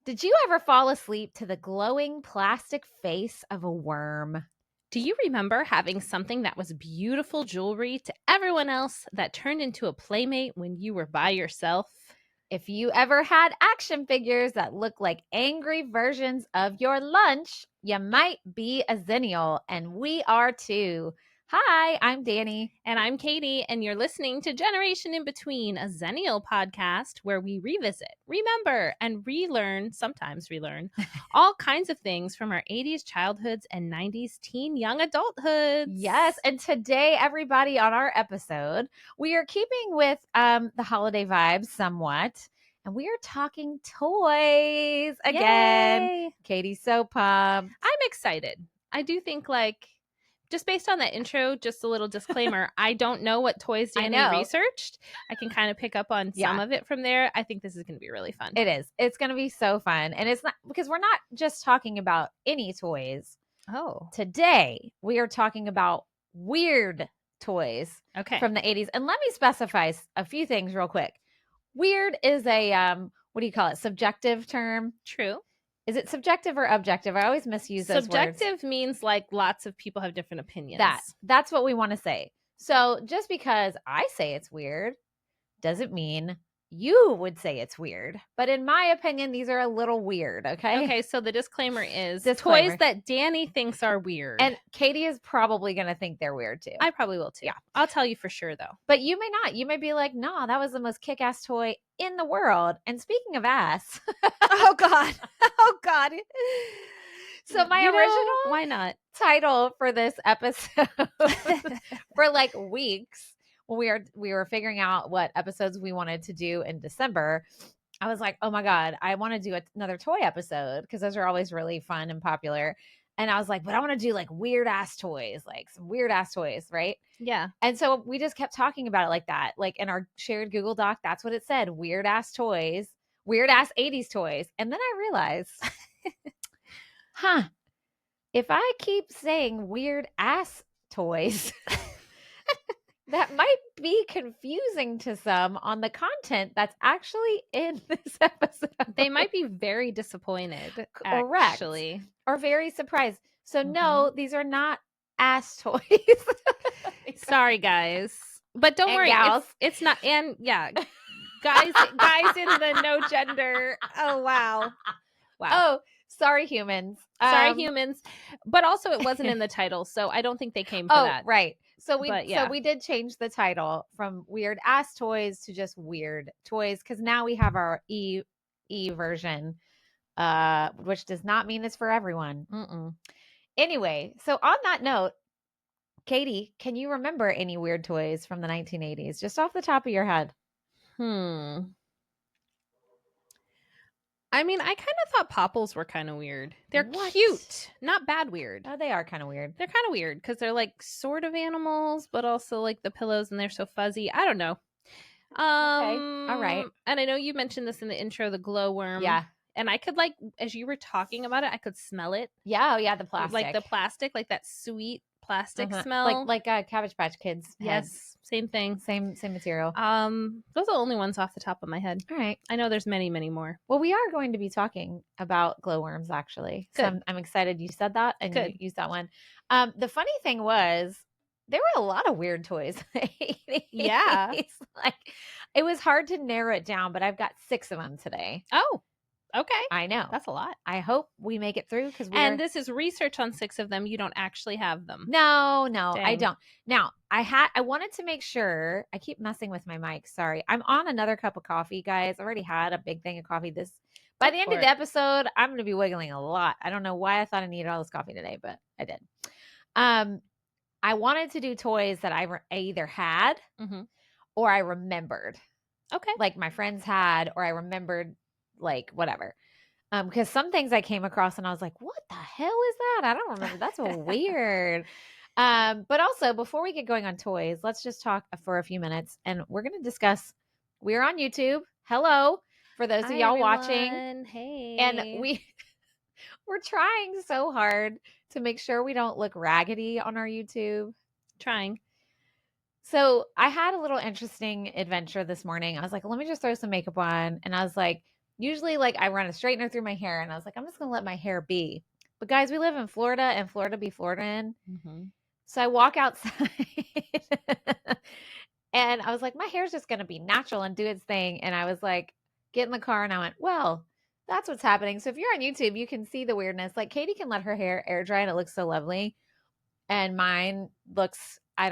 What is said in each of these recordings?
Did you ever fall asleep to the glowing plastic face of a worm? Do you remember having something that was beautiful jewelry to everyone else that turned into a playmate when you were by yourself? If you ever had action figures that look like angry versions of your lunch, you might be a Xennial, and we are too. Hi, I'm Dani. And I'm Katie, and you're listening to Generation in Between, a Xennial podcast where we revisit, remember, and sometimes relearn, all kinds of things from our 80s childhoods and 90s teen young adulthoods. Yes, and today, everybody, on our episode, we are keeping with the holiday vibes somewhat, and we are talking toys again. Yay! Katie's so pumped. I'm excited. I do think, just based on that intro, just a little disclaimer, I don't know what toys Dani researched. I can kind of pick up on some of it from there. I think this is going to be really fun. It is. It's going to be so fun. And it's not because we're not just talking about any toys. Oh. Today, we are talking about weird toys from the 80s. And let me specify a few things real quick. Weird is a, what do you call it? Subjective term. True. Is it subjective or objective? I always misuse those words. Subjective means like lots of people have different opinions. That's what we want to say. So just because I say it's weird doesn't mean you would say it's weird. But in my opinion, these are a little weird, okay? Okay, so the disclaimer is toys that Dani thinks are weird. And Katie is probably going to think they're weird too. I probably will too. Yeah. I'll tell you for sure though. But you may not. You may be like, no, that was the most kick-ass toy in the world. And speaking of ass. Oh, God. Oh, God. So my original why not? title for this episode for like weeks when we were figuring out what episodes we wanted to do in December, I was like, oh my God, I want to do another toy episode because those are always really fun and popular. And I was like, but I want to do like weird ass toys, like some weird ass toys, right? Yeah. And so we just kept talking about it like that. Like in our shared Google Doc, that's what it said, weird ass toys, weird ass 80s toys. And then I realized, if I keep saying weird ass toys, that might be confusing to some on the content that's actually in this episode. They might be very disappointed, actually. Or very surprised. So no, these are not ass toys. Sorry, guys. But don't worry. It's not. And yeah, guys in the no gender. Oh, wow. Wow. Oh, sorry, humans. Sorry, humans. But also it wasn't in the title, so I don't think they came for that. Right. So we did change the title from weird ass toys to just weird toys because now we have our E version, which does not mean it's for everyone. Anyway, so on that note, Katie, can you remember any weird toys from the 1980s just off the top of your head? I mean, I kind of thought Popples were kind of weird. They're cute, not bad weird. Oh, they are kind of weird. They're kind of weird because they're like sort of animals, but also like the pillows and they're so fuzzy. I don't know. Okay. All right. And I know you mentioned this in the intro, the glowworm. Yeah. And I could as you were talking about it, I could smell it. Yeah. Oh, yeah. The plastic. Like the plastic, like that sweet plastic smell. Like Cabbage Patch Kids. Yes. Same thing. Same material. Those are the only ones off the top of my head. All right. I know there's many, many more. Well, we are going to be talking about glowworms, actually. Good. So I'm excited you said that and you used that one. The funny thing was, there were a lot of weird toys. Yeah. Like, it was hard to narrow it down, but I've got 6 of them today. Oh, okay. I know. That's a lot. I hope we make it through and this is research on 6 of them. You don't actually have them. No, Dang. I don't. Now, I wanted to make sure. I keep messing with my mic. Sorry. I'm on another cup of coffee, guys. I already had a big thing of coffee. By the end of the episode, I'm going to be wiggling a lot. I don't know why I thought I needed all this coffee today, but I did. I wanted to do toys that I either had or I remembered. Okay. Like my friends had, or I remembered, like whatever. Because some things I came across and I was like, what the hell is that? I don't remember. That's so weird. But also, before we get going on toys, let's just talk for a few minutes. And we're going to discuss, we're on YouTube. Hello, for those of y'all watching. Hey. And we're trying so hard to make sure we don't look raggedy on our YouTube. Trying. So I had a little interesting adventure this morning. I was like, let me just throw some makeup on. And I was like, usually like I run a straightener through my hair, and I was like, I'm just gonna let my hair be. But guys, we live in Florida, and Florida be Floridaing. Mm-hmm. So I walk outside and I was like, my hair's just going to be natural and do its thing. And I was like, get in the car. And I went, well, that's what's happening. So if you're on YouTube, you can see the weirdness. Like Katie can let her hair air dry and it looks so lovely. And mine looks, I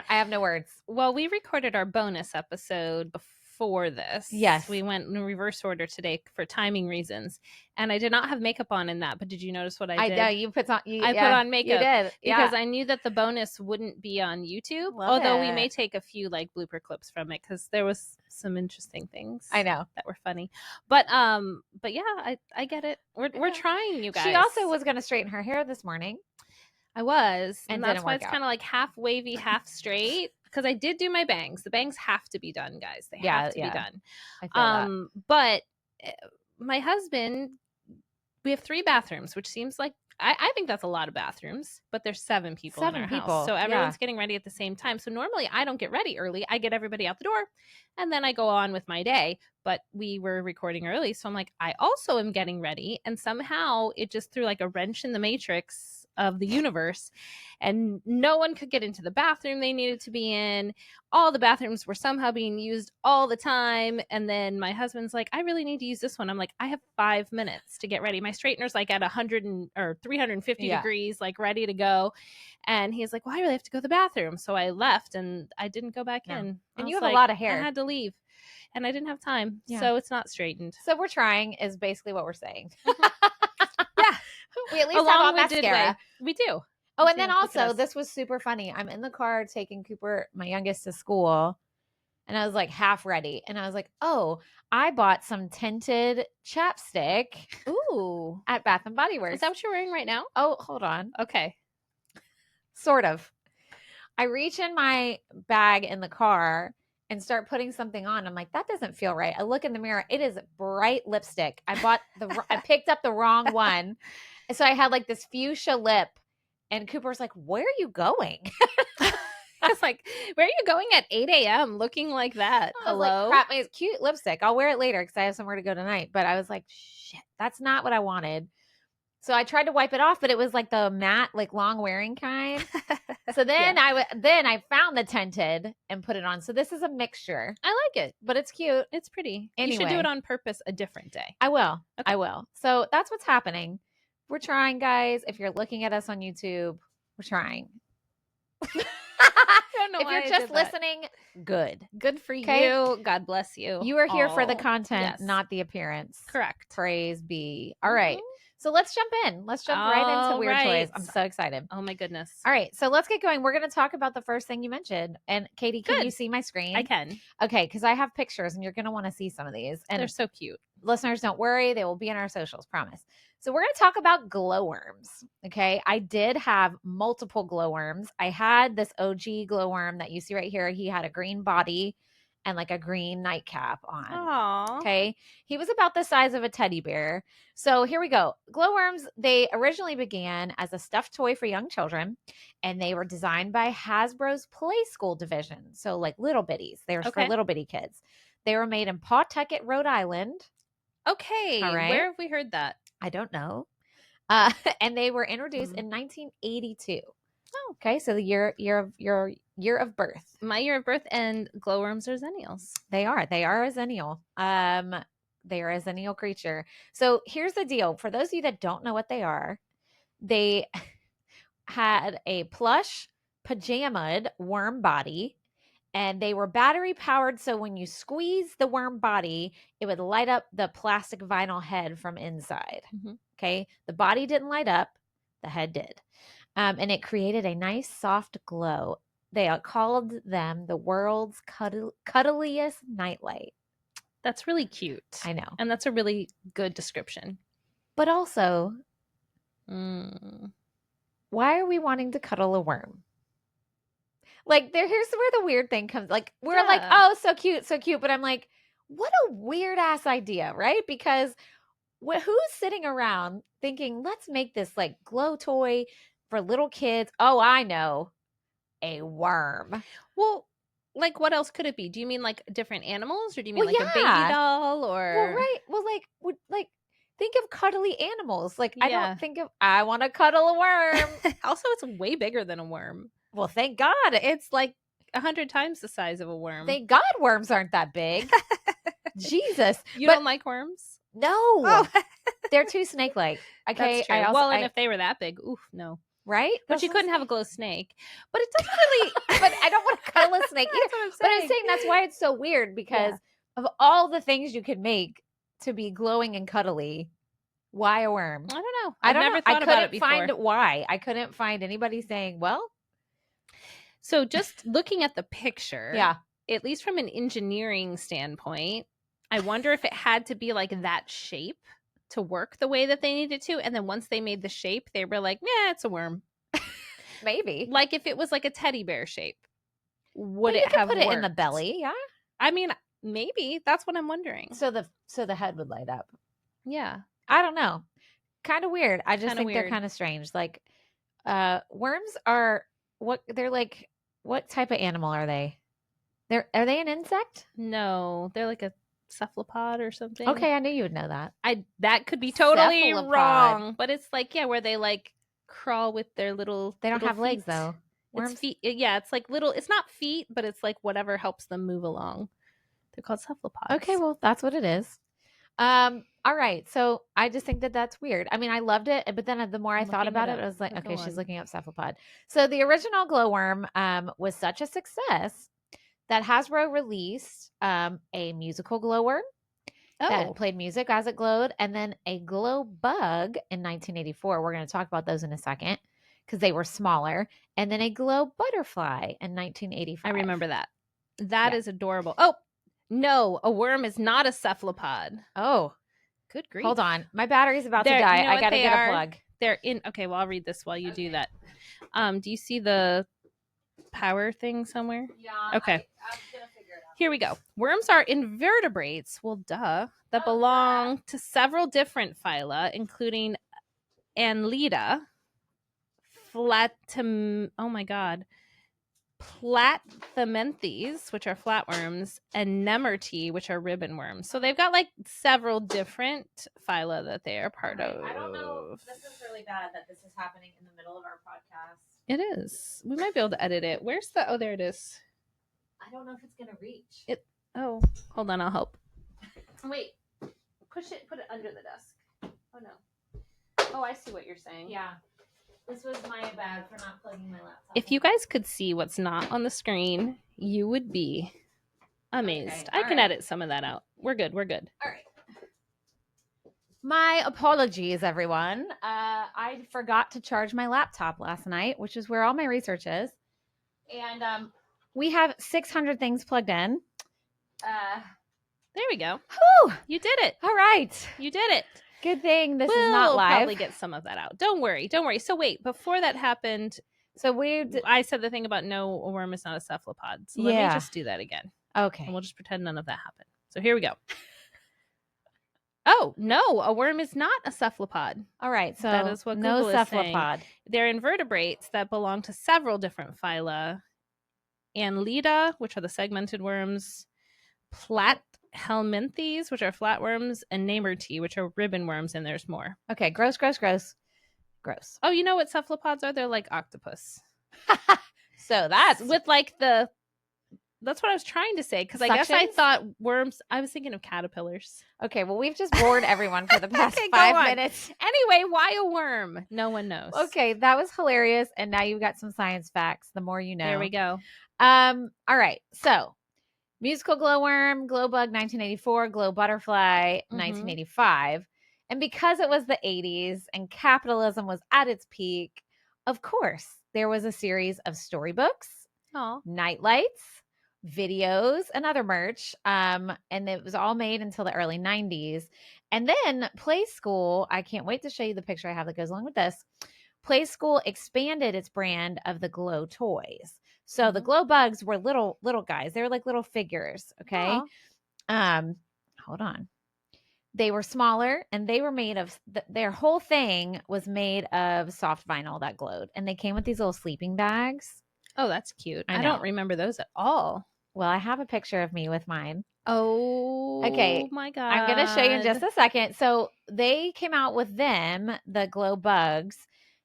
have no words. Well, we recorded our bonus episode before this. Yes. We went in reverse order today for timing reasons. And I did not have makeup on in that, but did you notice what I did? I know you put on I put on makeup. You did. Because I knew that the bonus wouldn't be on YouTube. Although we may take a few like blooper clips from it because there was some interesting things. I know. That were funny. But yeah, I get it. We're trying, you guys. She also was gonna straighten her hair this morning. I was. And that's why it's kind of like half wavy, half straight. Because I did do my bangs. The bangs have to be done, guys. They have to be done. I feel that. But my husband, we have 3 bathrooms, which seems like I think that's a lot of bathrooms, but there's 7 people in our house. So everyone's getting ready at the same time. So normally I don't get ready early. I get everybody out the door and then I go on with my day. But we were recording early. So I'm like, I also am getting ready. And somehow it just threw like a wrench in the matrix of the universe, and no one could get into the bathroom they needed to be in. All the bathrooms were somehow being used all the time. And then my husband's like, I really need to use this one. I'm like, I have 5 minutes to get ready. My straightener's like at 350 degrees, like ready to go. And he's like, well, I really have to go to the bathroom. So I left and I didn't go back in. And you have a lot of hair. I had to leave and I didn't have time. So it's not straightened. So we're trying is basically what we're saying. Yeah. We at least have on mascara. We do. Oh, and then also, this was super funny. I'm in the car taking Cooper, my youngest, to school, and I was like half ready. And I was like, oh, I bought some tinted chapstick. Ooh. At Bath and Body Works. Is that what you're wearing right now? Oh, hold on. Okay. Sort of. I reach in my bag in the car and start putting something on. I'm like, that doesn't feel right. I look in the mirror. It is bright lipstick. I picked up the wrong one. And so I had like this fuchsia lip. And Cooper's like, where are you going? I was like, where are you going at 8 a.m. looking like that? Hello? Like, crap, it's cute lipstick. I'll wear it later because I have somewhere to go tonight. But I was like, shit, that's not what I wanted. So I tried to wipe it off, but it was like the matte, like long wearing kind. So then I found the tinted and put it on. So this is a mixture. I like it, but it's cute. It's pretty. Anyway, you should do it on purpose a different day. I will. Okay. I will. So that's what's happening. We're trying, guys. If you're looking at us on YouTube, we're trying. I don't know if you're just listening, good. Good for you. God bless you. You are here for the content, not the appearance. Correct. Praise be. All right. So let's jump in. Let's jump right into Weird Toys. I'm so excited. Oh my goodness. All right. So let's get going. We're going to talk about the first thing you mentioned. And Katie, can you see my screen? I can. Okay. Because I have pictures and you're going to want to see some of these. And they're so cute. Listeners, don't worry. They will be in our socials. Promise. So we're going to talk about glowworms. Okay. I did have multiple glowworms. I had this OG glowworm that you see right here. He had a green body and like a green nightcap on. Aww. Okay. He was about the size of a teddy bear. So here we go. Glowworms, they originally began as a stuffed toy for young children, and they were designed by Hasbro's Play School division. So like little bitties. They were for little bitty kids. They were made in Pawtucket, Rhode Island. Okay. All right. Where have we heard that? I don't know. And they were introduced in 1982. Oh, okay. So the year of birth. My year of birth, and glowworms are Xennials. They are a Xennial. They are a Xennial creature. So here's the deal. For those of you that don't know what they are, they had a plush pajamaed worm body, and they were battery powered. So when you squeeze the worm body, it would light up the plastic vinyl head from inside. Mm-hmm. Okay. The body didn't light up. The head did. And it created a nice soft glow. They called them the world's cuddliest nightlight. That's really cute. I know. And that's a really good description. But also, why are we wanting to cuddle a worm? Like, here's where the weird thing comes. Like, we're like, oh, so cute, so cute. But I'm like, what a weird ass idea, right? Because who's sitting around thinking, let's make this like glow toy for little kids? Oh, I know. A worm. Well, like what else could it be? Do you mean like different animals, or do you mean Well, like a baby yeah. doll, Well, or right. Well, like think of cuddly animals. Like I Yeah. don't think of I want to cuddle a worm. Also, it's way bigger than a worm. Well, thank God. It's like 100 times the size of a worm. Thank God worms aren't that big. Jesus. You But don't like worms? no. Oh, They're too snake-like. Okay. that's true. Well, and if they were that big, oof, no. right? But That's you what couldn't I'm have a saying. glow snake. But it doesn't really. But I don't want to cuddle a snake either. That's what I'm But I'm saying. saying that's why it's so weird because of all the things you could make to be glowing and cuddly, why a worm? I don't know. I I've don't never know. thought about it couldn't find before. why. I couldn't find anybody saying, well, So just looking at the picture, yeah. at least from an engineering standpoint, I wonder if it had to be like that shape to work the way that they needed to. And then once they made the shape, they were like, yeah, it's a worm. Maybe. Like if it was like a teddy bear shape, would But it you could have put worked? it in the belly, yeah. I mean, maybe. That's what I'm wondering. So the head would light up. Yeah. I don't know. Kind of weird. I just Kinda think they're weird. kind of strange. Like worms are they're like what type of animal are they? Are they an insect? No, they're like a cephalopod or something. Okay, I knew you would know that. That could be totally Cephalopod. wrong, but it's like, yeah, where they like crawl with their little They don't little have legs feet. though. Worms. It's feet. Yeah, it's like little. It's not feet, but it's like whatever helps them move along. They're called cephalopods. Okay, well, that's what it is. All right. So I just think that that's weird. I mean, I loved it, but then the more I thought about it, I was like, okay, she's looking up cephalopod. So the original glowworm was such a success that Hasbro released a musical glowworm that played music as it glowed, and then a glow bug in 1984. We're going to talk about those in a second because they were smaller, and then a glow butterfly in 1985. I remember that. That is adorable. Oh, no, a worm is not a cephalopod. Oh, good grief. Hold on. My battery's about to die. I got to get a plug. They're in. Okay, well, I'll read this while you do that. Do you see the power thing somewhere? Yeah. Okay. I'm going to figure it out. Here we go. Worms are invertebrates. Well, duh. That belong to several different phyla, including Annelida, Plathymenthes, which are flatworms, and Nemerti, which are ribbon worms. So they've got like several different phyla that they are part of. I don't know. This is really bad that this is happening in the middle of our podcast. It is. We might be able to edit it. Where's the? Oh, there it is. I don't know if it's gonna reach. Oh, hold on. I'll help. Wait. Push it. Put it under the desk. Oh no. Oh, I see what you're saying. Yeah. This was my bad for not plugging my laptop. If you guys could see what's not on the screen, you would be amazed. Okay, I can edit some of that out. We're good. We're good. All right. My apologies, everyone. I forgot to charge my laptop last night, which is where all my research is. And we have 600 things plugged in. There we go. Whew. You did it. All right. You did it. Good thing this is not live. We'll probably get some of that out. Don't worry. Don't worry. So wait, before that happened, I said the thing about no, a worm is not a cephalopod. So let me just do that again. Okay. And we'll just pretend none of that happened. So here we go. Oh, no, a worm is not a cephalopod. All right. So that is what Google no is cephalopod. saying. They're invertebrates that belong to several different phyla. Annelida, which are the segmented worms, Plathelminthes, which are flatworms, and Nemerti, which are ribbon worms, and there's more. Okay, gross. Gross. Oh, you know what cephalopods are? They're like octopus. So that's with like that's what I was trying to say, because I guess I thought worms, I was thinking of caterpillars. Okay, well, we've just bored everyone for the past 5 minutes. Anyway, why a worm? No one knows. Okay, that was hilarious. And now you've got some science facts. The more you know. There we go. All right. So musical glowworm, glow bug 1984, glow butterfly 1985. And because it was the 80s and capitalism was at its peak, of course, there was a series of storybooks, nightlights, videos, and other merch. And it was all made until the early 90s. And then Play School, I can't wait to show you the picture I have that goes along with this. Play School expanded its brand of the glow toys. So the glow bugs were little guys. They were like little figures. Okay. Hold on. They were smaller and they were made of their whole thing was made of soft vinyl that glowed. And they came with these little sleeping bags. Oh, that's cute. I know. don't remember those at all. Well, I have a picture of me with mine. Oh, Okay. my God. I'm going to show you in just a second. So they came out with them, the Glow Bugs.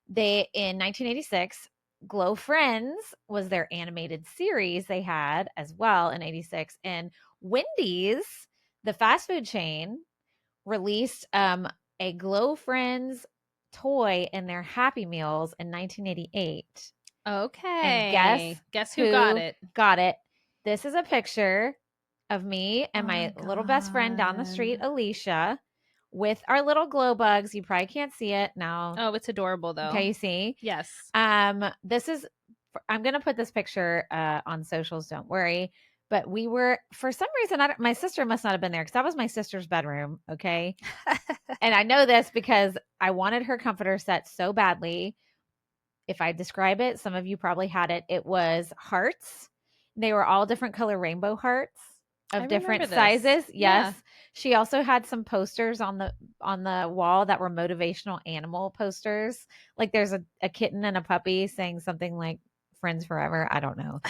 They in 1986. Glow Friends was their animated series they had as well in 86. And Wendy's, the fast food chain, released a Glow Friends toy in their Happy Meals in 1988. And Okay. Guess who got who it? got it? This is a picture of me and Oh my my little best friend down the street, God. Alicia, with our little glow bugs. You probably can't see it now. Oh, it's adorable though. Okay, you see? Yes. This is I'm gonna put this picture on socials, don't worry. But we were, for some reason, my sister must not have been there because that was my sister's bedroom. Okay. And I know this because I wanted her comforter set so badly. If I describe it, some of you probably had it. It was hearts. They were all different color rainbow hearts of different sizes. Yes. Yeah. She also had some posters on the wall that were motivational animal posters. Like there's a kitten and a puppy saying something like friends forever. I don't know.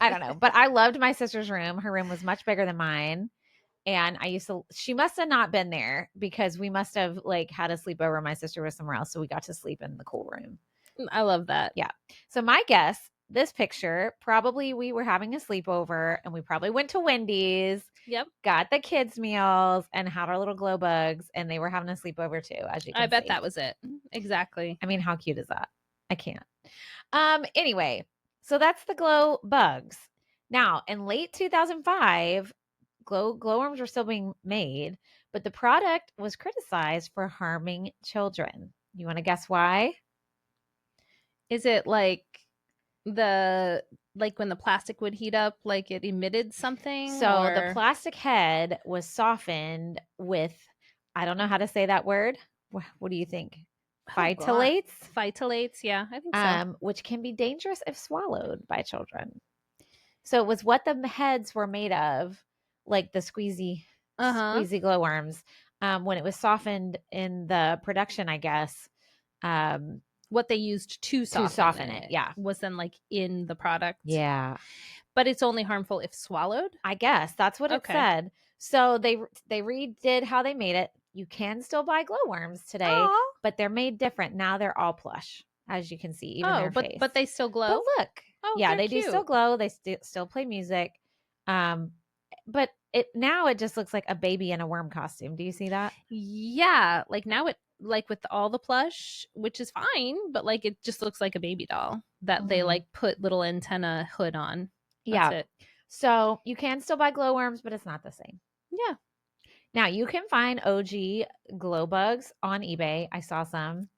But I loved my sister's room. Her room was much bigger than mine. And she must have not been there because we must have like had a sleepover. My sister was somewhere else. So we got to sleep in the cool room. I love that. Yeah. So my guess, this picture, probably we were having a sleepover and we probably went to Wendy's. Yep. Got the kids' meals and had our little glow bugs, and they were having a sleepover too, as you can see. I bet that was it. Exactly. I mean, how cute is that? I can't. Anyway, so that's the glow bugs. Now, in late 2005, glowworms were still being made, but the product was criticized for harming children. You want to guess why? Is it like when the plastic would heat up, like it emitted something? So the plastic head was softened with, I don't know how to say that word. What do you think? Phytalates? Phytalates, yeah, I think so. Which can be dangerous if swallowed by children. So it was what the heads were made of, like the squeezy glowworms. When it was softened in the production, I guess. What they used to soften it, yeah, was then like in the product. Yeah. But it's only harmful if swallowed? I guess that's what it said. So they redid how they made it. You can still buy glowworms today, but they're made different. Now they're all plush, as you can see, even their face. But they still glow? But look. Yeah, they do still glow. They still play music. But now it just looks like a baby in a worm costume. Do you see that? Yeah. Like now it, like with all the plush, which is fine, but like it just looks like a baby doll that they like put little antenna hood on. That's it. So you can still buy glowworms, but it's not the same. Yeah. Now you can find OG glow bugs on eBay. I saw some,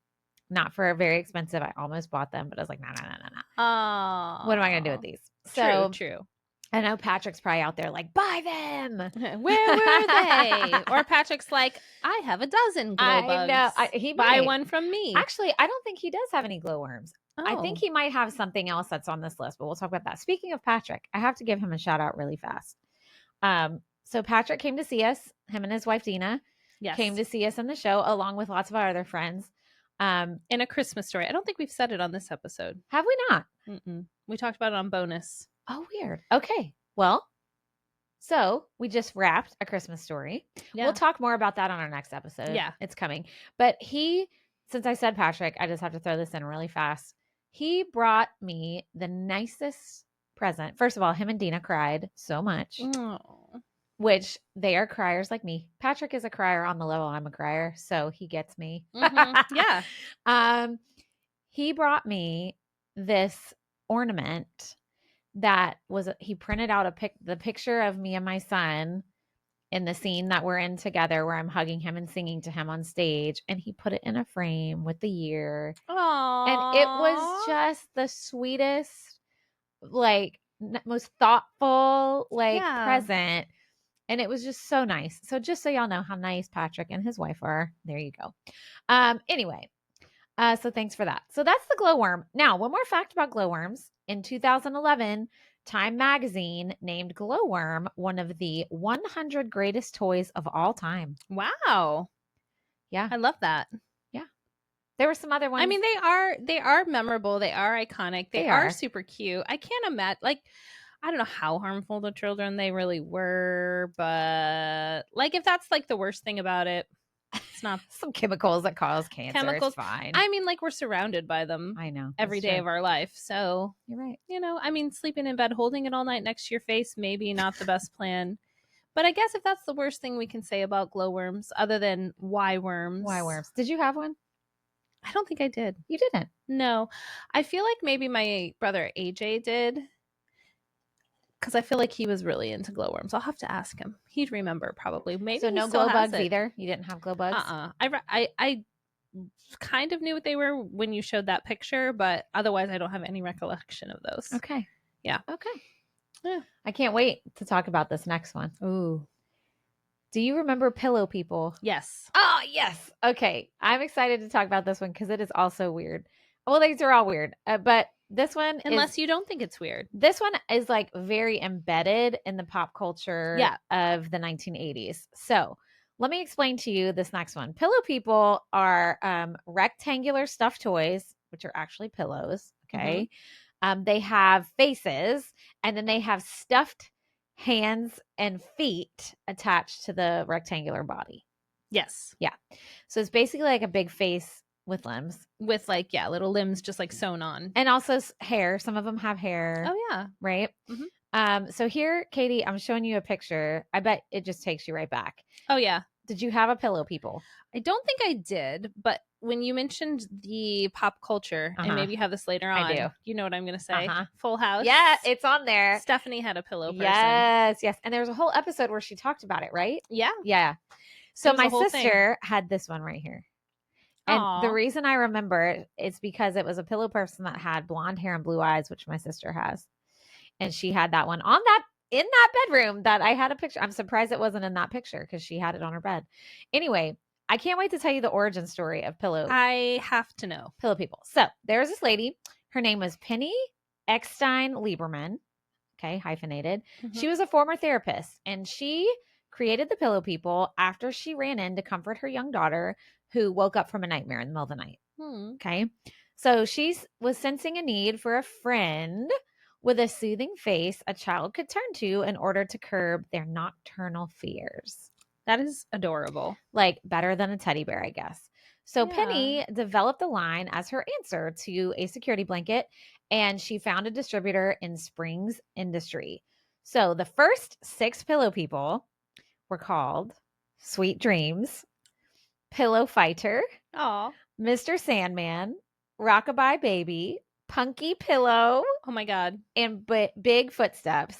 not for very expensive. I almost bought them, but I was like, no. Oh, what am I going to do with these? So true. I know Patrick's probably out there like, buy them. Where were they? Or Patrick's like, I have a dozen glow bugs. I know. He buy one from me. Actually, I don't think he does have any glowworms. I think he might have something else that's on this list, but we'll talk about that. Speaking of Patrick, I have to give him a shout out really fast. So Patrick came to see us, him and his wife Dina came to see us in the show along with lots of our other friends. In A Christmas Story. I don't think we've said it on this episode. Have we not? Mm-mm. We talked about it on bonus. Oh, weird. Okay. Well, so we just wrapped A Christmas Story. Yeah. We'll talk more about that on our next episode. Yeah. It's coming. But since I said Patrick, I just have to throw this in really fast. He brought me the nicest present. First of all, him and Dina cried so much. Which they are criers like me. Patrick is a crier on the level I'm a crier, so he gets me. Yeah. He brought me this ornament that he printed out the picture of me and my son in the scene that we're in together where I'm hugging him and singing to him on stage, and he put it in a frame with the year. Aww. And it was just the sweetest, like most thoughtful present. And it was just so nice. So just so y'all know how nice Patrick and his wife are. There you go. Anyway, so thanks for that. So that's the glowworm. Now, one more fact about glowworms. In 2011, Time magazine named glowworm one of the 100 greatest toys of all time. Wow. Yeah. I love that. Yeah. There were some other ones. I mean, they are memorable. They are iconic. They are super cute. I can't imagine, like, I don't know how harmful to children they really were, but like if that's like the worst thing about it, it's not Some chemicals that cause cancer. chemicals. It's fine. I mean, like we're surrounded by them I know. every day of our life. So you're right. you know, I mean, sleeping in bed, holding it all night next to your face, maybe not the best plan. But I guess if that's the worst thing we can say about glowworms, other than why worms. Why worms? Did you have one? I don't think I did. You didn't. No. I feel like maybe my brother AJ did. Because I feel like he was really into glowworms. I'll have to ask him. He'd remember probably. Maybe so he no still glow has bugs it. either. You didn't have glow bugs. I kind of knew what they were when you showed that picture, but otherwise I don't have any recollection of those. Okay. Yeah. Okay. Yeah. I can't wait to talk about this next one. Ooh. Do you remember pillow people? Yes. Oh, yes. Okay. I'm excited to talk about this one because it is also weird. Well, these are all weird, but this one Unless you don't think it's weird. This one is like very embedded in the pop culture of the 1980s. So let me explain to you this next one. Pillow people are rectangular stuffed toys, which are actually pillows. Okay. They have faces, and then they have stuffed hands and feet attached to the rectangular body. Yes. Yeah. So it's basically like a big face with limbs. With like, yeah, little limbs just like sewn on. And also hair. Some of them have hair. Oh, yeah. Right? So here, Katie, I'm showing you a picture. I bet it just takes you right back. Oh, yeah. Did you have a pillow people? I don't think I did, but when you mentioned the pop culture, and maybe you have this later on, I do. You know what I'm going to say? Full House. Yeah, it's on there. Stephanie had a pillow person. Yes. And there was a whole episode where she talked about it, right? Yeah. Yeah. So my sister had this one right here. And the reason I remember it is because it was a pillow person that had blonde hair and blue eyes, which my sister has. And she had that one in that bedroom that I had a picture. I'm surprised it wasn't in that picture because she had it on her bed. Anyway, I can't wait to tell you the origin story of pillow. I have to know. Pillow people. So there's this lady. Her name was Penny Eckstein Lieberman. Okay, hyphenated. She was a former therapist, and she created the pillow people after she ran in to comfort her young daughter who woke up from a nightmare in the middle of the night. Okay. So she was sensing a need for a friend with a soothing face a child could turn to in order to curb their nocturnal fears. That is adorable. Like better than a teddy bear, I guess. So Penny developed the line as her answer to a security blanket, and she found a distributor in Springs Industry. So the first 6 pillow people were called Sweet Dreams, Pillow Fighter, Mr. Sandman, Rockabye Baby, Punky Pillow. Oh my God. And Big Footsteps.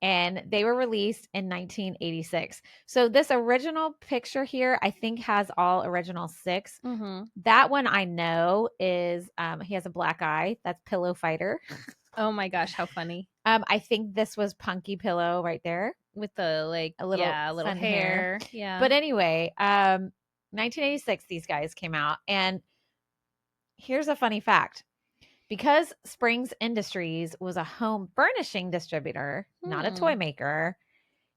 And they were released in 1986. So this original picture here, I think, has all original 6. That one I know is he has a black eye. That's Pillow Fighter. Oh my gosh, how funny. I think this was Punky Pillow right there with the like a little hair. Yeah. But anyway, 1986 these guys came out, and here's a funny fact. Because Springs Industries was a home furnishing distributor, not a toy maker,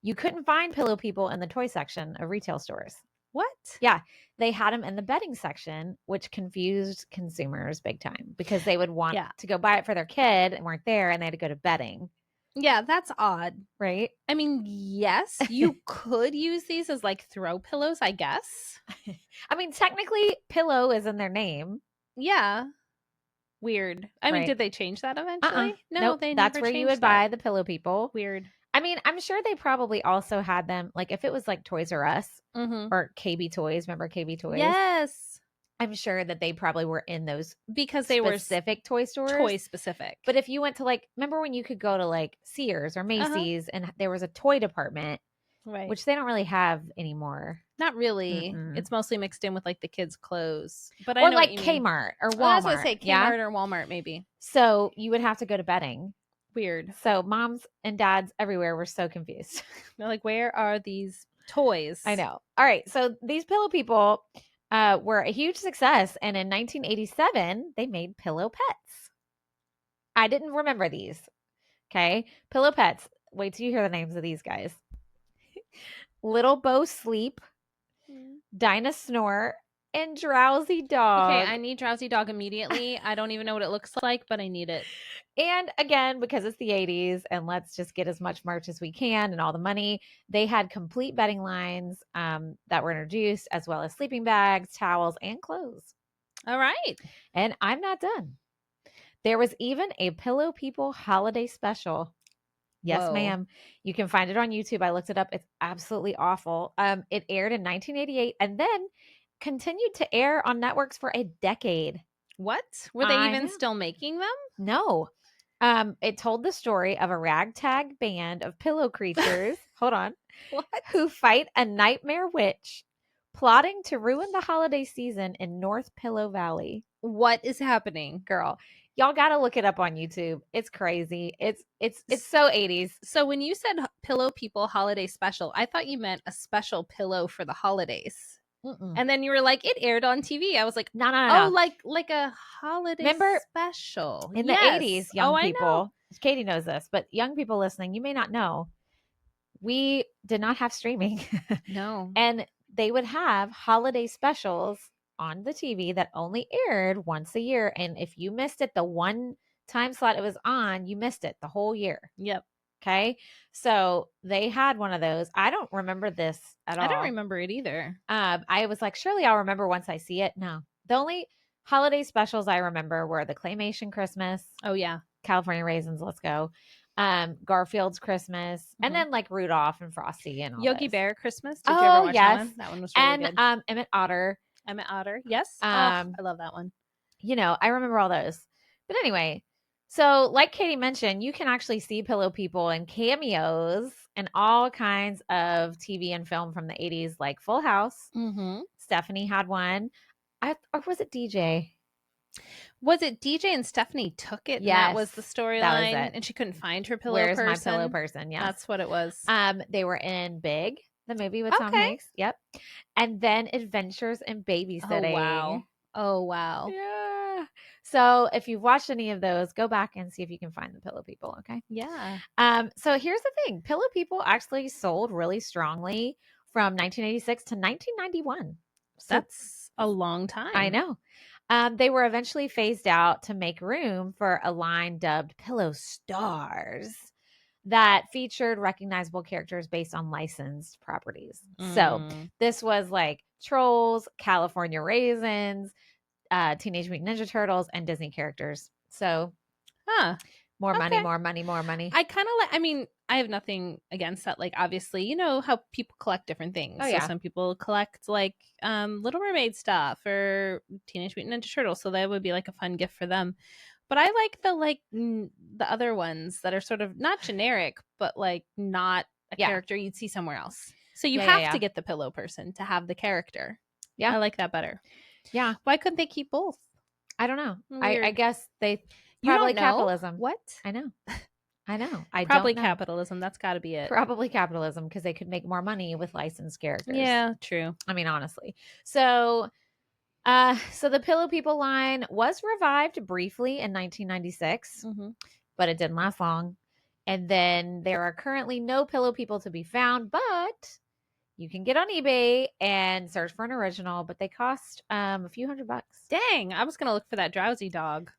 you couldn't find pillow people in the toy section of retail stores. What? Yeah. They had them in the bedding section, which confused consumers big time because they would want to go buy it for their kid and weren't there, and they had to go to bedding. Yeah, that's odd. Right? I mean, yes, you could use these as like throw pillows, I guess. I mean, technically, pillow is in their name. Yeah. Weird. I mean, did they change that eventually? No, nope. They That's never where you would buy the pillow people. Weird. I mean, I'm sure they probably also had them, like if it was like Toys R Us or KB Toys. Remember KB Toys? Yes. I'm sure that they probably were in those because they were specific toy stores. Toy specific. But if you went to like, remember when you could go to like Sears or Macy's and there was a toy department, right? Which they don't really have anymore. Not really. It's mostly mixed in with like the kids' clothes. But I know like Kmart or Walmart. I was gonna say Kmart or Walmart maybe. So you would have to go to bedding. Weird. So moms and dads everywhere were so confused. They're like, where are these toys? I know. All right. So these pillow people were a huge success. And in 1987, they made pillow pets. I didn't remember these. Okay. Pillow pets. Wait till you hear the names of these guys. Little Bo Sleep, Dinah Snore, and Drowsy Dog. Okay, I need Drowsy Dog immediately. I don't even know what it looks like, but I need it. And again, because it's the 80s and let's just get as much merch as we can and all the money, they had complete bedding lines that were introduced, as well as sleeping bags, towels, and clothes. All right. And I'm not done. There was even a Pillow People holiday special. Yes, Whoa. ma'am. You can find it on YouTube. I looked it up. It's absolutely awful. It aired in 1988 and then continued to air on networks for a decade. What? Were they I even know. still making them? No. It told the story of a ragtag band of pillow creatures. Hold on. What? Who fight a nightmare witch plotting to ruin the holiday season in North Pillow Valley. What is happening? Girl, y'all got to look it up on YouTube. It's crazy. It's so 80s. So when you said Pillow People holiday special, I thought you meant a special pillow for the holidays. Mm-mm. And then you were like, it aired on TV. I was like, No. oh, like a holiday Remember special. In the Yes. 80s, young I know. people, Katie knows this, but young people listening, you may not know, we did not have streaming. No. And they would have holiday specials on the TV that only aired once a year. And if you missed it, the one time slot it was on, you missed it the whole year. Yep. Okay. So they had one of those. I don't remember this at all. I don't remember it either. I was like, surely I'll remember once I see it. No. The only holiday specials I remember were the Claymation Christmas. Oh, yeah. California Raisins, let's go. Garfield's Christmas, and then like Rudolph and Frosty and all Yogi this. Bear Christmas. Did you ever watch that one? That one was really good. And Emmett Otter. Emmett Otter. Yes. I love that one. You know, I remember all those. But anyway, so like Katie mentioned, you can actually see Pillow People in cameos and all kinds of TV and film from the 80s, like Full House. Mm-hmm. Stephanie had one. Or was it DJ? Was it DJ and Stephanie took it? Yes, and that was the storyline, and she couldn't find her pillow Where's person. my pillow person? Yeah, that's what it was. They were in Big, the movie with Tom Hanks. Yep, and then Adventures in Babysitting. Oh wow. Yeah. So if you've watched any of those, go back and see if you can find the Pillow People. Okay. Yeah. So here's the thing: Pillow People actually sold really strongly from 1986 to 1991. So that's a long time. I know. They were eventually phased out to make room for a line dubbed Pillow Stars that featured recognizable characters based on licensed properties. So this was like Trolls, California Raisins, Teenage Mutant Ninja Turtles, and Disney characters. So more money, more money, more money. I kind of like, I mean, I have nothing against that. Like, obviously, you know how people collect different things. Oh, yeah. So some people collect like Little Mermaid stuff or Teenage Mutant Ninja Turtles. So that would be like a fun gift for them. But I like the other ones that are sort of not generic, but like not a character you'd see somewhere else. So you have to get the pillow person to have the character. Yeah. I like that better. Yeah. Why couldn't they keep both? I don't know. I guess they probably capitalism. What? I know. Probably capitalism. That's got to be it. Probably capitalism because they could make more money with licensed characters. Yeah, true. I mean, honestly. So the Pillow People line was revived briefly in 1996, but it didn't last long. And then there are currently no Pillow People to be found, but you can get on eBay and search for an original, but they cost a few $100. Dang, I was gonna look for that Drowsy Dog.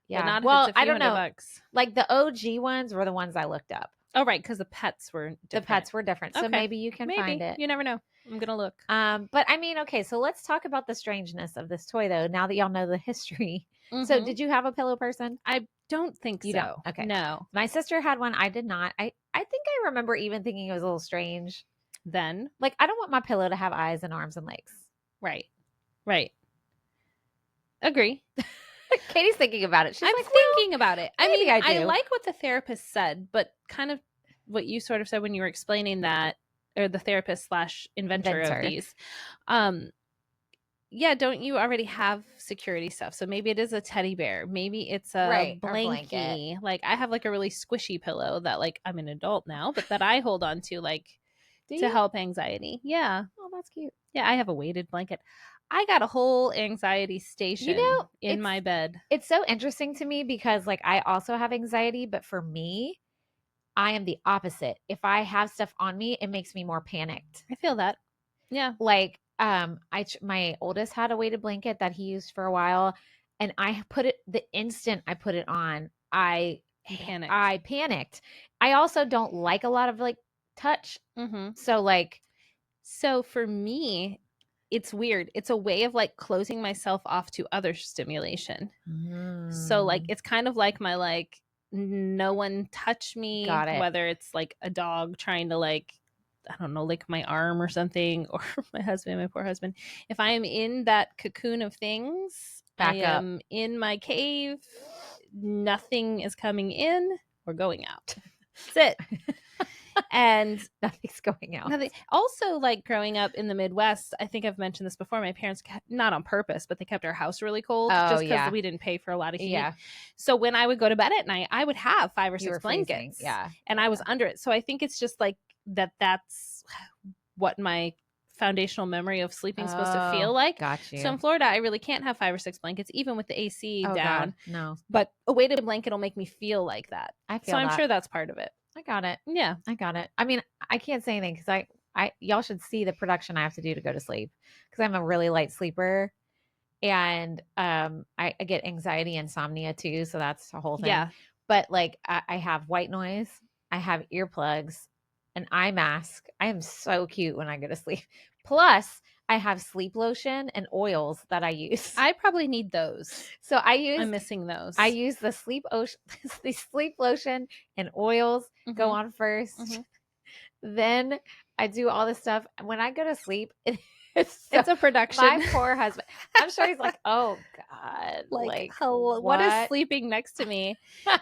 Yeah. Not well, I don't know. $100. Like the OG ones were the ones I looked up. Oh, right, because the pets were different. So maybe you can find it. You never know. I'm gonna look. But I mean, okay, so let's talk about the strangeness of this toy though, now that y'all know the history. So did you have a pillow person? I don't think so. Don't? Okay. No. My sister had one. I did not. I think I remember even thinking it was a little strange. Then? Like, I don't want my pillow to have eyes and arms and legs. Right. Agree. Katie's thinking about it. I'm thinking about it. I mean, I like what the therapist said, but kind of what you sort of said when you were explaining that, or the therapist / inventor of these. Yeah, don't you already have security stuff? So maybe it is a teddy bear. Maybe it's a blankie. Like I have like a really squishy pillow that like I'm an adult now, but that I hold on to like to help anxiety. Yeah. Oh, that's cute. Yeah, I have a weighted blanket. I got a whole anxiety station in my bed. It's so interesting to me because like I also have anxiety, but for me, I am the opposite. If I have stuff on me, it makes me more panicked. I feel that. Yeah. Like my oldest had a weighted blanket that he used for a while, and I put it the instant I put it on, Panicked. I panicked. I also don't like a lot of like touch. Mm-hmm. So like, so for me, it's weird. It's a way of like closing myself off to other stimulation. So like it's kind of like my like no one touch me. Got it. Whether it's like a dog trying to like, I don't know, lick my arm or something, or my husband, my poor husband. If I am in that cocoon of things, I am in my cave. Nothing is coming in or going out. That's it. And nothing's going out. Also, like growing up in the Midwest, I think I've mentioned this before. My parents kept, not on purpose, but they kept our house really cold just because we didn't pay for a lot of heat. Yeah. So when I would go to bed at night, I would have 5 or 6 blankets. Freezing. Yeah. And I was under it. So I think it's just like that's what my foundational memory of sleeping is supposed to feel like. Got you. So in Florida, I really can't have 5 or 6 blankets, even with the AC down. God, no. But a weighted blanket will make me feel like that. I feel I'm sure that's part of it. I got it. Yeah. I got it. I mean, I can't say anything because y'all should see the production I have to do to go to sleep because I'm a really light sleeper, and I get anxiety, insomnia too. So that's the whole thing. Yeah. But like I have white noise, I have earplugs, an eye mask. I am so cute when I go to sleep. Plus, I have sleep lotion and oils that I use. I probably need those. So I'm missing those. I use the sleep lotion and oils go on first. Mm-hmm. Then I do all this stuff. When I go to sleep, it's a production. My poor husband. I'm sure he's like, oh God. Like hello, what is sleeping next to me?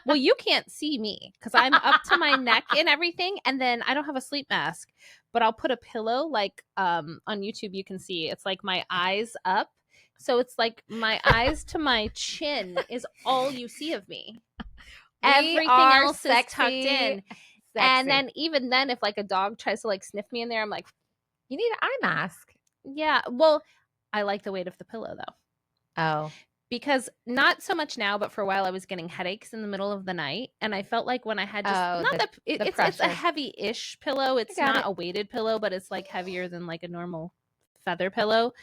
Well, you can't see me because I'm up to my neck in everything. And then I don't have a sleep mask, but I'll put a pillow like on YouTube. You can see it's like my eyes up. So it's like my eyes to my chin is all you see of me. Everything else is tucked in. And then even then, if like a dog tries to like sniff me in there, I'm like, you need an eye mask. Yeah. Well, I like the weight of the pillow though. Oh. Because not so much now, but for a while I was getting headaches in the middle of the night. And I felt like when I had just it's a heavy-ish pillow. It's not a weighted pillow, but it's like heavier than like a normal feather pillow.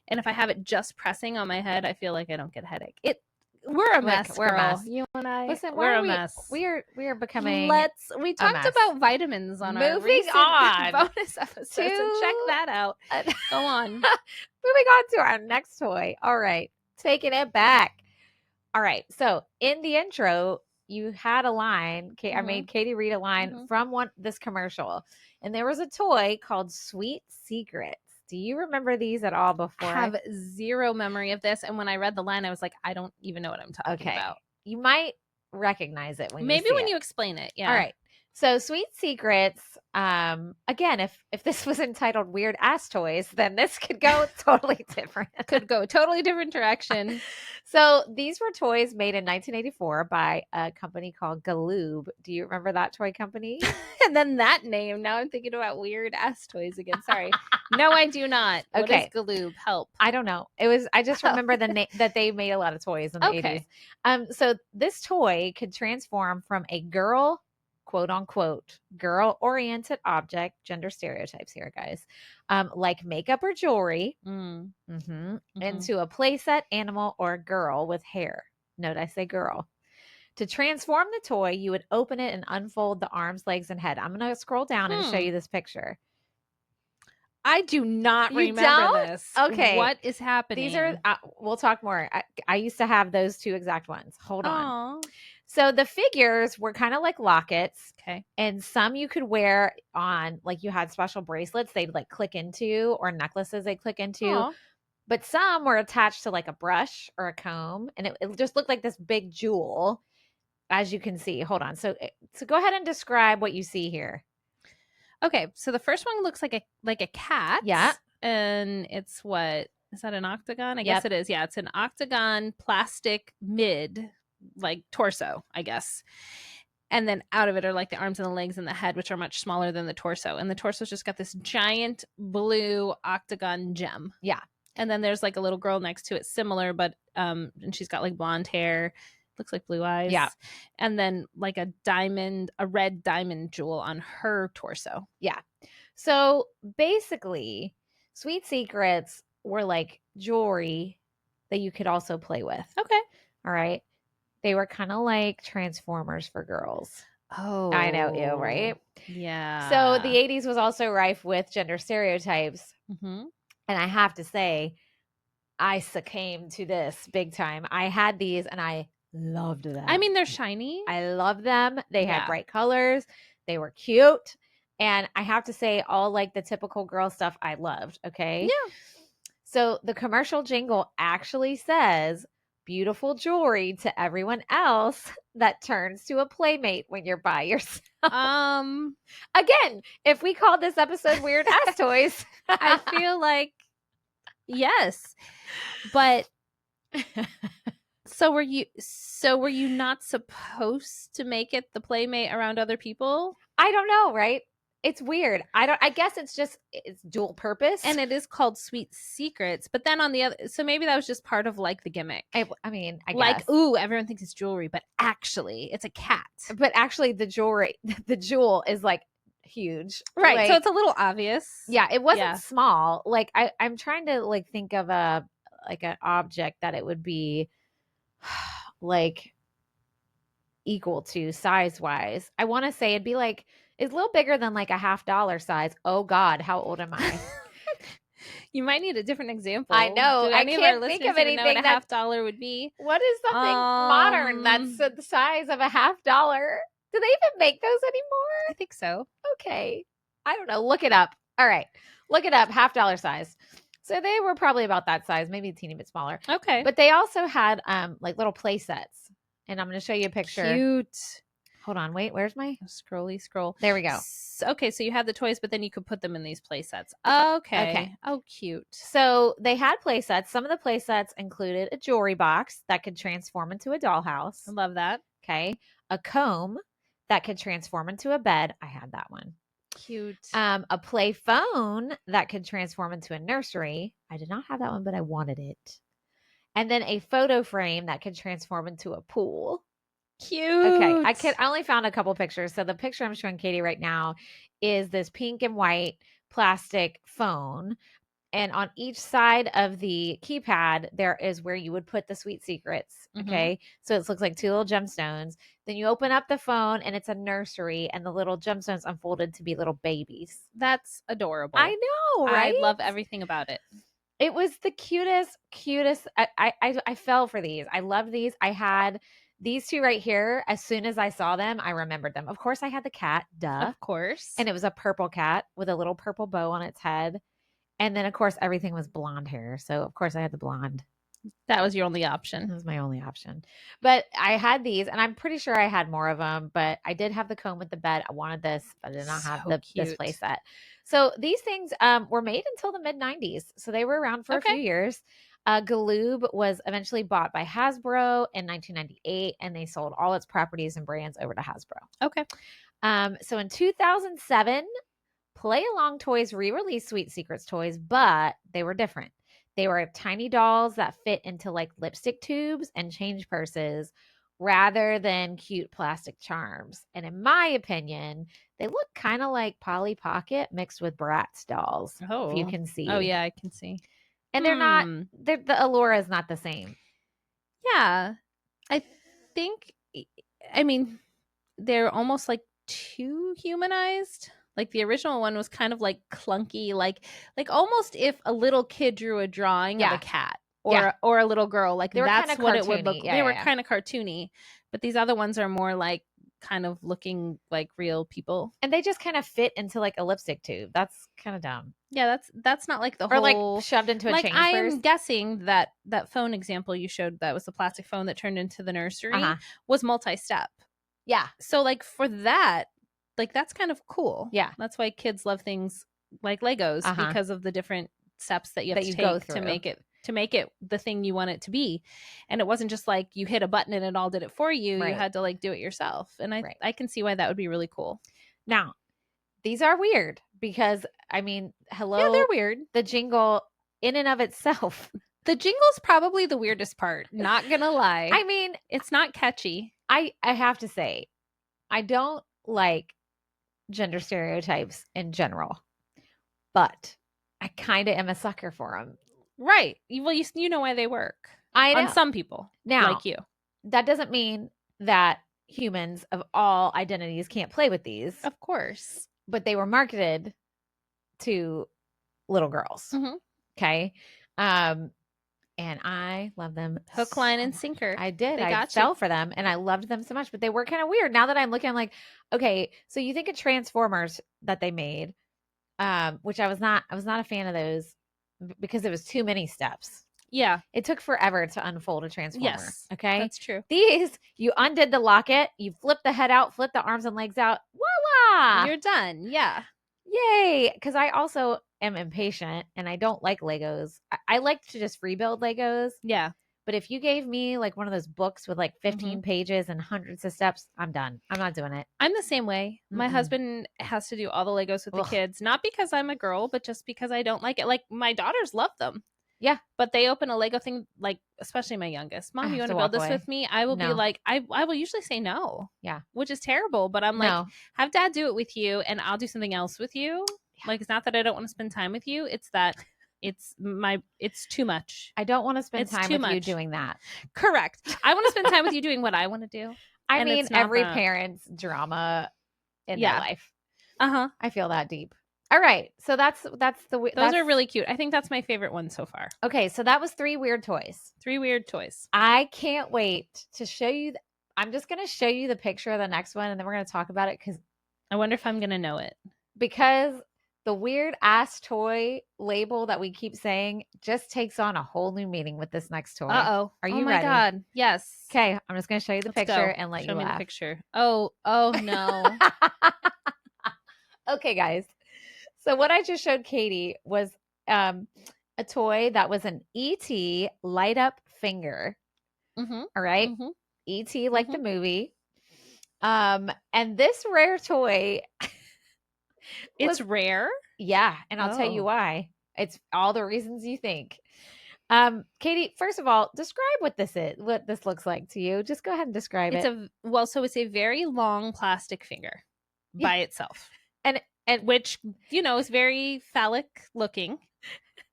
And if I have it just pressing on my head, I feel like I don't get a headache. We're a mess, we're girl. A mess. You and I. Listen, we're a mess. We are becoming. We talked about vitamins on our recent bonus episode. So check that out. Go on. Moving on to our next toy. All right, taking it back. All right, so in the intro, you had a line. I made Katie read a line from this commercial, and there was a toy called Sweet Secrets. Do you remember these at all before? I have zero memory of this. And when I read the line, I was like, I don't even know what I'm talking about. You might recognize it when you explain it. Yeah. All right. So Sweet Secrets, again, if this was entitled Weird Ass Toys, then this could go totally different. Could go a totally different direction. So these were toys made in 1984 by a company called Galoob. Do you remember that toy company? And then that name. Now I'm thinking about Weird Ass Toys again. Sorry. No, I do not. Okay. What is Galoob? Help. I don't know. I just remember the name that they made a lot of toys in the 80s. So this toy could transform from a girl, quote unquote, girl-oriented object, gender stereotypes here, guys, like makeup or jewelry, into a playset, animal, or girl with hair. Note I say girl. To transform the toy, you would open it and unfold the arms, legs, and head. I'm going to scroll down and show you this picture. I do not remember this. Okay. What is happening? These are, we'll talk more. I used to have those 2 exact ones. Hold on. So the figures were kind of like lockets. Okay. And some you could wear on, like you had special bracelets they'd like click into, or necklaces they click into. Aww. But some were attached to like a brush or a comb. And it just looked like this big jewel, as you can see. Hold on. So go ahead and describe what you see here. Okay. So the first one looks like a cat. Yeah. And it's what? Is that an octagon? I guess it is. Yeah. It's an octagon plastic mid, like torso, I guess. And then out of it are like the arms and the legs and the head, which are much smaller than the torso. And the torso's just got this giant blue octagon gem. Yeah. And then there's like a little girl next to it, similar, but and she's got like blonde hair, looks like blue eyes. Yeah. And then like a red diamond jewel on her torso. Yeah. So basically, Sweet secrets were like jewelry that you could also play with. Okay. All right. They were kind of like Transformers for girls. Oh. I know, ew, right? Yeah. So the 80s was also rife with gender stereotypes. Mm-hmm. And I have to say, I succumbed to this big time. I had these and I loved them. I mean, they're shiny. I love them. They had Yeah. bright colors. They were cute. And I have to say, all like the typical girl stuff I loved. Okay. Yeah. So the commercial jingle actually says, beautiful jewelry to everyone else that turns to a playmate when you're by yourself. Again, if we called this episode Weird Ass Toys, I feel like yes. But so were you not supposed to make it the playmate around other people? I don't know, right? It's weird. I guess it's dual purpose. And it is called Sweet Secrets, but then on the other, so maybe that was just part of like the gimmick. I mean, I like, guess. Ooh, everyone thinks it's jewelry, but actually it's a cat. But actually the jewel is like huge. Right. Like, so it's a little obvious. Yeah, it wasn't small. Like I'm trying to like think of an object that it would be like equal to size wise. I want to say it'd be like it's a little bigger than like a $50 size. Oh God, how old am I? You might need a different example. I know. Do I any can't of our think listeners of anything know what a that $50 would be? What is something modern that's the size of a $50? Do they even make those anymore? I think so. Okay. I don't know. Look it up. All right. Look it up. $50 size. So they were probably about that size, maybe a teeny bit smaller. Okay. But they also had like little play sets. And I'm going to show you a picture. Cute. Hold on. Wait, where's my scroll? There we go. Okay, so you had the toys, but then you could put them in these play sets. Okay. Oh, cute. So they had play sets. Some of the play sets included a jewelry box that could transform into a dollhouse. I love that. Okay. A comb that could transform into a bed. I had that one. Cute. A play phone that could transform into a nursery. I did not have that one, but I wanted it. And then a photo frame that could transform into a pool. Cute. Okay. I only found a couple pictures. So the picture I'm showing Katie right now is this pink and white plastic phone. And on each side of the keypad, there is where you would put the sweet secrets. Okay. Mm-hmm. So it looks like two little gemstones. Then you open up the phone and it's a nursery and the little gemstones unfolded to be little babies. That's adorable. I know, right? I love everything about it. It was the cutest. I fell for these. I loved these. I had these two right here. As soon as I saw them, I remembered them. Of course, I had the cat. Duh. Of course. And it was a purple cat with a little purple bow on its head. And then, of course, everything was blonde hair. So, of course, I had the blonde. That was your only option. That was my only option. But I had these, and I'm pretty sure I had more of them. But I did have the comb with the bed. I wanted this, but I did not have this play set. So these things were made until the mid-90s. So they were around for a few years. Galoob was eventually bought by Hasbro in 1998, and they sold all its properties and brands over to Hasbro. Okay. So in 2007, Play Along Toys re-released Sweet Secrets toys, but they were different. They were tiny dolls that fit into like lipstick tubes and change purses rather than cute plastic charms. And in my opinion, they look kind of like Polly Pocket mixed with Bratz dolls. Oh, if you can see. Oh yeah, I can see. And they're not. The allure is not the same. Yeah, I think. I mean, they're almost like too humanized. Like the original one was kind of like clunky, like almost if a little kid drew a drawing of a cat or a little girl, like that's what it would look. They were kind of cartoony, but these other ones are more like kind of looking like real people, and they just kind of fit into like a lipstick tube. That's kind of dumb. Yeah, that's not like the whole like shoved into a change purse. I'm guessing that phone example you showed that was the plastic phone that turned into the nursery was multi-step. Yeah, so like for that. Like that's kind of cool. Yeah. That's why kids love things like Legos because of the different steps that you have to take to make it the thing you want it to be. And it wasn't just like you hit a button and it all did it for you. Right. You had to like do it yourself. And I can see why that would be really cool. Now, these are weird because I mean, hello. Yeah, they're weird. The jingle in and of itself. The jingle's probably the weirdest part. Not gonna lie. I mean, it's not catchy. I have to say, I don't like gender stereotypes in general, but I kind of am a sucker for them. Right. Well, you know why they work. I know. On some people, Now, like you. That doesn't mean that humans of all identities can't play with these. Of course. But they were marketed to little girls. Mm-hmm. Okay. And I love them. Hook, line, and sinker. I did. I fell for them and I loved them so much, but they were kind of weird. Now that I'm looking, I'm like, okay, so you think of Transformers that they made, which I was not a fan of those because it was too many steps. Yeah. It took forever to unfold a Transformer. Yes. Okay. That's true. These, you undid the locket, you flip the head out, flip the arms and legs out. Voila! You're done. Yeah. Yay. Because I also am impatient and I don't like Legos. I like to just rebuild Legos. Yeah. But if you gave me like one of those books with like 15 pages and hundreds of steps, I'm done. I'm not doing it. I'm the same way. My husband has to do all the Legos with the kids, not because I'm a girl, but just because I don't like it. Like my daughters love them. Yeah. But they open a Lego thing, like, especially my youngest. Mom, you want to build this with me? I will be like, I will usually say no. Yeah. Which is terrible. But I'm like, have dad do it with you and I'll do something else with you. Yeah. Like, it's not that I don't want to spend time with you. It's that it's too much. I don't want to spend time with you doing that. Correct. I want to spend time with you doing what I want to do. I mean, every parent's drama in their life. Uh-huh. I feel that deep. All right. So that's those are really cute. I think that's my favorite one so far. Okay. So that was 3 weird toys. 3 weird toys. I can't wait to show you. I'm just going to show you the picture of the next one and then we're going to talk about it because I wonder if I'm going to know it. Because the weird ass toy label that we keep saying just takes on a whole new meaning with this next toy. Uh-oh. Are you Oh my ready? God. Yes. Okay. I'm just going to show you the picture and let you laugh. Show me the picture. Oh no. Okay, guys. So what I just showed Katie was a toy that was an E.T. light up finger. Mm-hmm. All right. Mm-hmm. E.T. like the movie. And this rare toy. It's rare? Yeah. And I'll tell you why. It's all the reasons you think. Katie, first of all, describe what this looks like to you. Just go ahead and describe it. So it's a very long plastic finger by itself. And which, is very phallic looking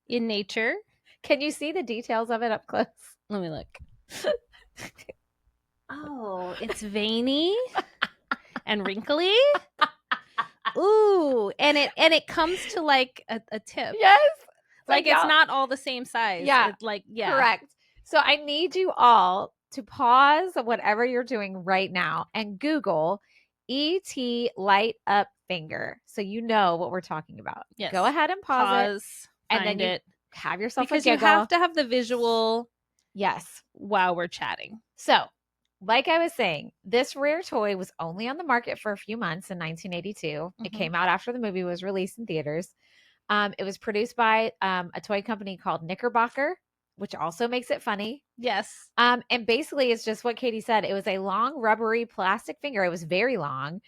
in nature. Can you see the details of it up close? Let me look. Oh, it's veiny and wrinkly. Ooh, and it comes to like a tip. Yes. Like it's not all the same size. Yeah. Yeah. Correct. So I need you all to pause whatever you're doing right now and Google E.T. light up finger. So you know what we're talking about. Yes. Go ahead and pause it. And then you have yourself because you have to have the visual. Yes. While we're chatting. So like I was saying, this rare toy was only on the market for a few months in 1982. Mm-hmm. It came out after the movie was released in theaters. It was produced by a toy company called Knickerbocker, which also makes it funny. Yes. And basically it's just what Katie said. It was a long rubbery plastic finger. It was very long.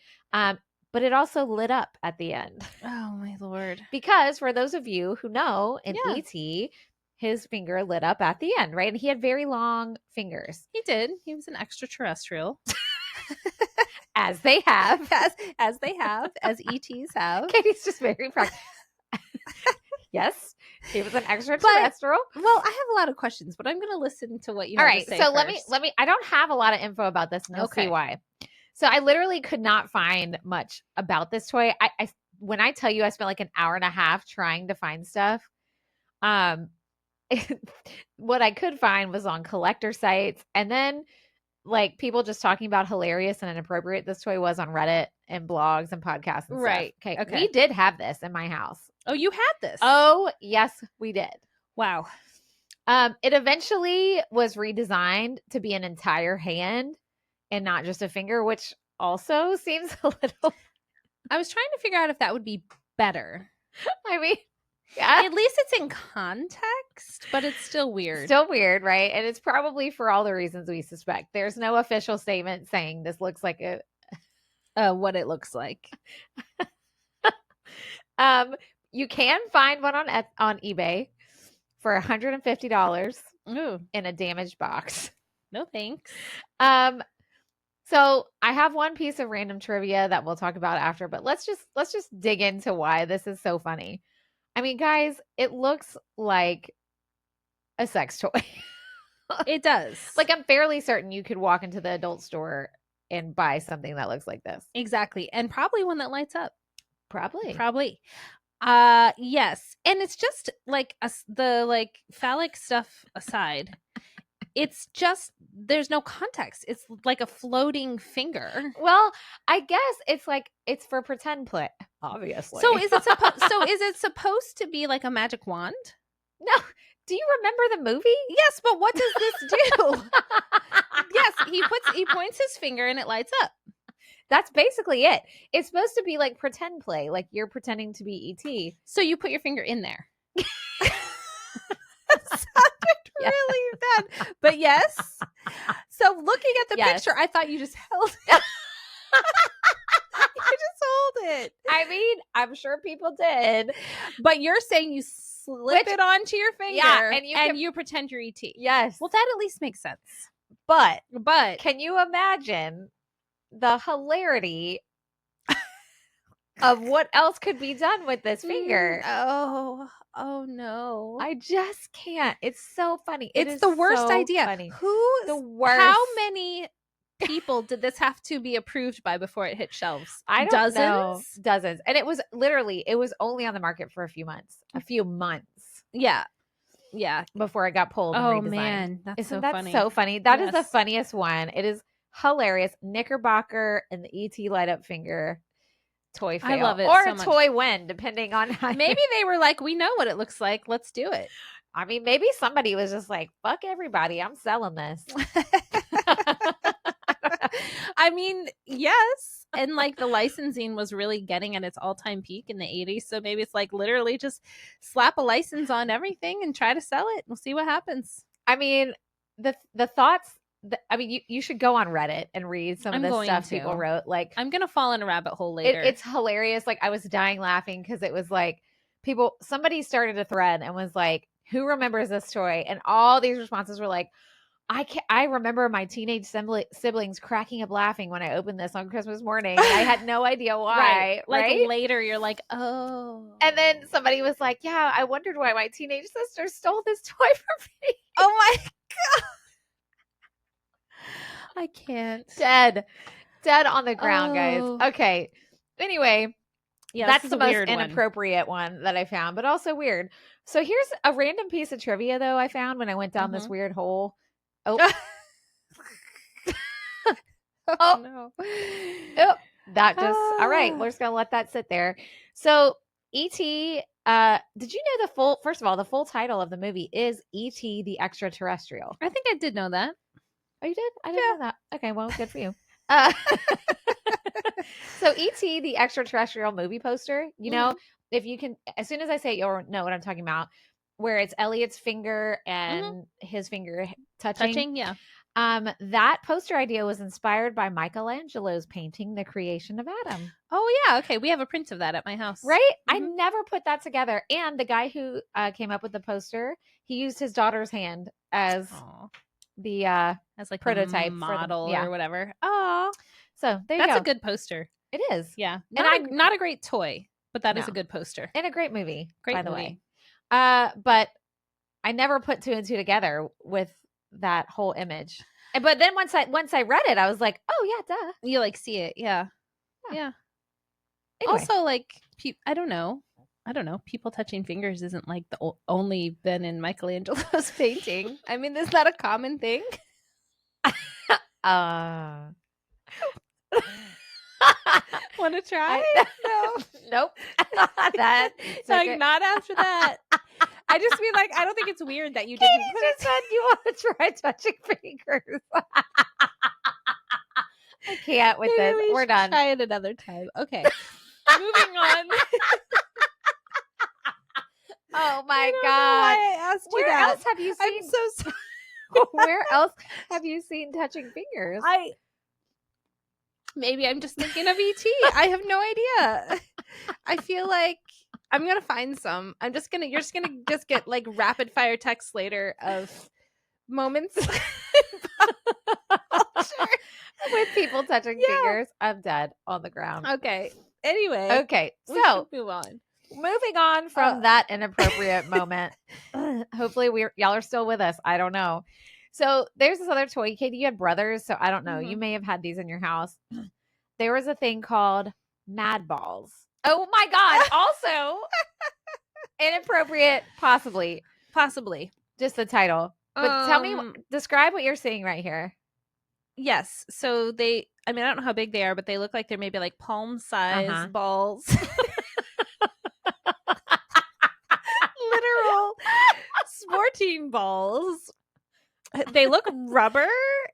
But it also lit up at the end. Oh my Lord. Because for those of you who know, in E.T., his finger lit up at the end, right? And he had very long fingers. He did. He was an extraterrestrial. As they have. As they have. As ETs have. Katie's just very proud. Yes, he was an extraterrestrial. Well, I have a lot of questions, but I'm going to listen to what you have to say. All right, so first. let me. I don't have a lot of info about this, and you'll see why. So I literally could not find much about this toy. I when I tell you, I spent like an hour and a half trying to find stuff. What I could find was on collector sites, and then like people just talking about hilarious and inappropriate this toy was on Reddit and blogs and podcasts and right. Stuff. Okay. We did have this in my house. Oh, you had this? Oh, yes, we did. Wow. It eventually was redesigned to be an entire hand and not just a finger, which also seems a little. I was trying to figure out if that would be better. I mean, yeah. At least it's in context, but it's still weird. Still weird, right? And it's probably for all the reasons we suspect. There's no official statement saying this looks like what it looks like. You can find one on eBay for $150 in a damaged box. No thanks. So I have one piece of random trivia that we'll talk about after, but let's just dig into why this is so funny. I mean, guys, it looks like a sex toy. It does. Like, I'm fairly certain you could walk into the adult store and buy something that looks like this. Exactly. And probably one that lights up. Probably. Yes. And it's just like the like phallic stuff aside. It's just there's no context. It's like a floating finger. Well, I guess it's for pretend play, obviously. So is it supposed to be like a magic wand? No. Do you remember the movie? Yes, but what does this do? Yes, he points his finger and it lights up. That's basically it. It's supposed to be like pretend play, like you're pretending to be ET. So you put your finger in there. That sounded really bad. But yes. So looking at the picture, I thought you just held it. You just hold it. I mean, I'm sure people did. But you're saying you slip it onto your finger and you pretend you're ET. Yes. Well, that at least makes sense. But can you imagine the hilarity of what else could be done with this finger? Oh no. I just can't. It's so funny. It's the worst idea. Funny. The worst? How many people did this have to be approved by before it hit shelves? I don't know. Dozens. And it was only on the market for a few months. Yeah. Before it got pulled. Oh and redesigned. Man, Isn't that so funny? That is the funniest one. It is hilarious. Knickerbocker and the ET light up finger toy fail. I love it. Or so a toy win, depending on how maybe they were like, we know what it looks like. Let's do it. I mean, maybe somebody was just like, fuck everybody. I'm selling this. I mean, yes. And like the licensing was really getting at its all-time peak in the 80s. So maybe it's like literally just slap a license on everything and try to sell it. We'll see what happens. I mean, the thoughts. I mean, you should go on Reddit and read some of the stuff people wrote. Like, I'm gonna fall in a rabbit hole later. It's hilarious. Like, I was dying laughing because it was like somebody started a thread and was like, "Who remembers this toy?" And all these responses were like, I remember my teenage siblings cracking up laughing when I opened this on Christmas morning. I had no idea why. Like later, you're like, oh. And then somebody was like, "Yeah, I wondered why my teenage sister stole this toy from me." Oh my god. I can't. Dead on the ground, guys. Okay. Anyway, that's the most inappropriate one that I found, but also weird. So here's a random piece of trivia, though, I found when I went down this weird hole. Oh. No. Oh, that just, all right. We're just going to let that sit there. So E.T., did you know first of all, the full title of the movie is E.T. the Extraterrestrial? I think I did know that. Oh, you did? I didn't know that. Okay, well, good for you. So E.T. the Extraterrestrial movie poster, you know, if you can, as soon as I say it, you'll know what I'm talking about, where it's Elliot's finger and his finger touching. Yeah. That poster idea was inspired by Michelangelo's painting, The Creation of Adam. Oh, yeah. Okay. We have a print of that at my house. Right? I never put that together. And the guy who came up with the poster, he used his daughter's hand as the as like prototype model or whatever. Oh, so there you go. That's a good poster. It is. Yeah. Not a great toy, but that is a good poster. And a great movie, by the way. But I never put two and two together with that whole image. But then once I read it, I was like, oh yeah, duh. You like see it. Yeah. Anyway. Also, like, I don't know. People touching fingers isn't like the only been in Michelangelo's painting. I mean, is that a common thing? Want to try? No. Nope. That like not after that. I just mean like I don't think it's weird that you didn't. Katie just said you want to try touching fingers. I can't with this. We're done. Try it another time. Okay. Moving on. Oh my God! Why I asked you Where else have you seen? I'm so sorry. Where else have you seen touching fingers? Maybe I'm just thinking of ET. I have no idea. I feel like I'm gonna find some. You're just gonna get like rapid fire texts later of moments with people touching fingers. I'm dead on the ground. Okay. Anyway. Okay. So move on. Moving on from that inappropriate moment. Hopefully y'all are still with us. I don't know. So there's this other toy. Katie, you had brothers, so I don't know. You may have had these in your house. There was a thing called Mad Balls. Oh my God. Also inappropriate, possibly. Just the title. But tell me, describe what you're seeing right here. Yes. So I don't know how big they are, but they look like they're maybe like palm-sized balls. Literal sporting balls. They look rubber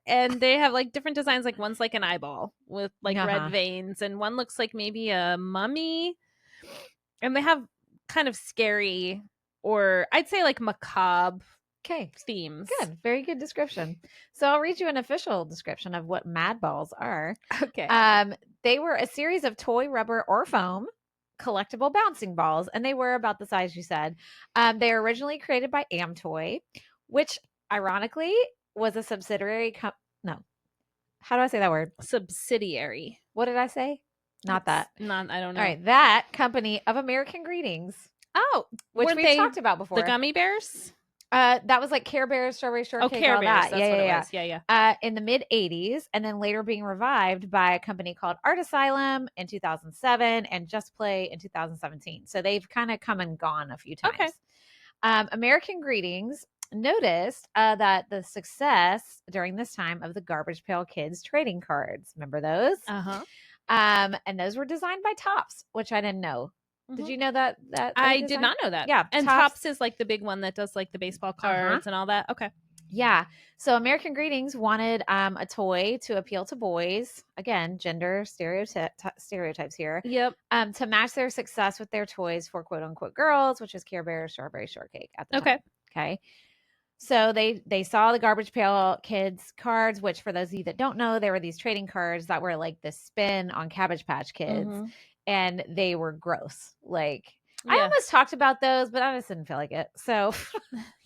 and they have like different designs. Like one's like an eyeball with like red veins, and one looks like maybe a mummy. And they have kind of scary, or I'd say like macabre themes. Good. Very good description. So I'll read you an official description of what Mad Balls are. Okay. They were a series of toy, rubber, or foam collectible bouncing balls, and they were about the size you said. They were originally created by Amtoy, which ironically was a subsidiary. No. How do I say that word? Subsidiary. What did I say? Not that. I don't know. All right. That company of American Greetings. Oh, which we talked about before. The gummy bears? That was like Care Bears, Strawberry Shortcake, Care all Bears. that. That's what it was. Yeah. In the mid-'80s, and then later being revived by a company called Art Asylum in 2007 and Just Play in 2017. So they've kind of come and gone a few times. Okay. American Greetings noticed that the success during this time of the Garbage Pail Kids trading cards. Remember those? And those were designed by Topps, which I didn't know. Did you know that? I did not know that. Yeah. And Topps is like the big one that does like the baseball cards and all that. Okay. Yeah. So American Greetings wanted a toy to appeal to boys. Again, gender stereotypes here. Yep. To match their success with their toys for quote unquote girls, which is Care Bears, Strawberry Shortcake at the time. Okay. So they saw the Garbage Pail Kids cards, which for those of you that don't know, they were these trading cards that were like the spin on Cabbage Patch Kids. And they were gross. Like, I almost talked about those, but I just didn't feel like it. So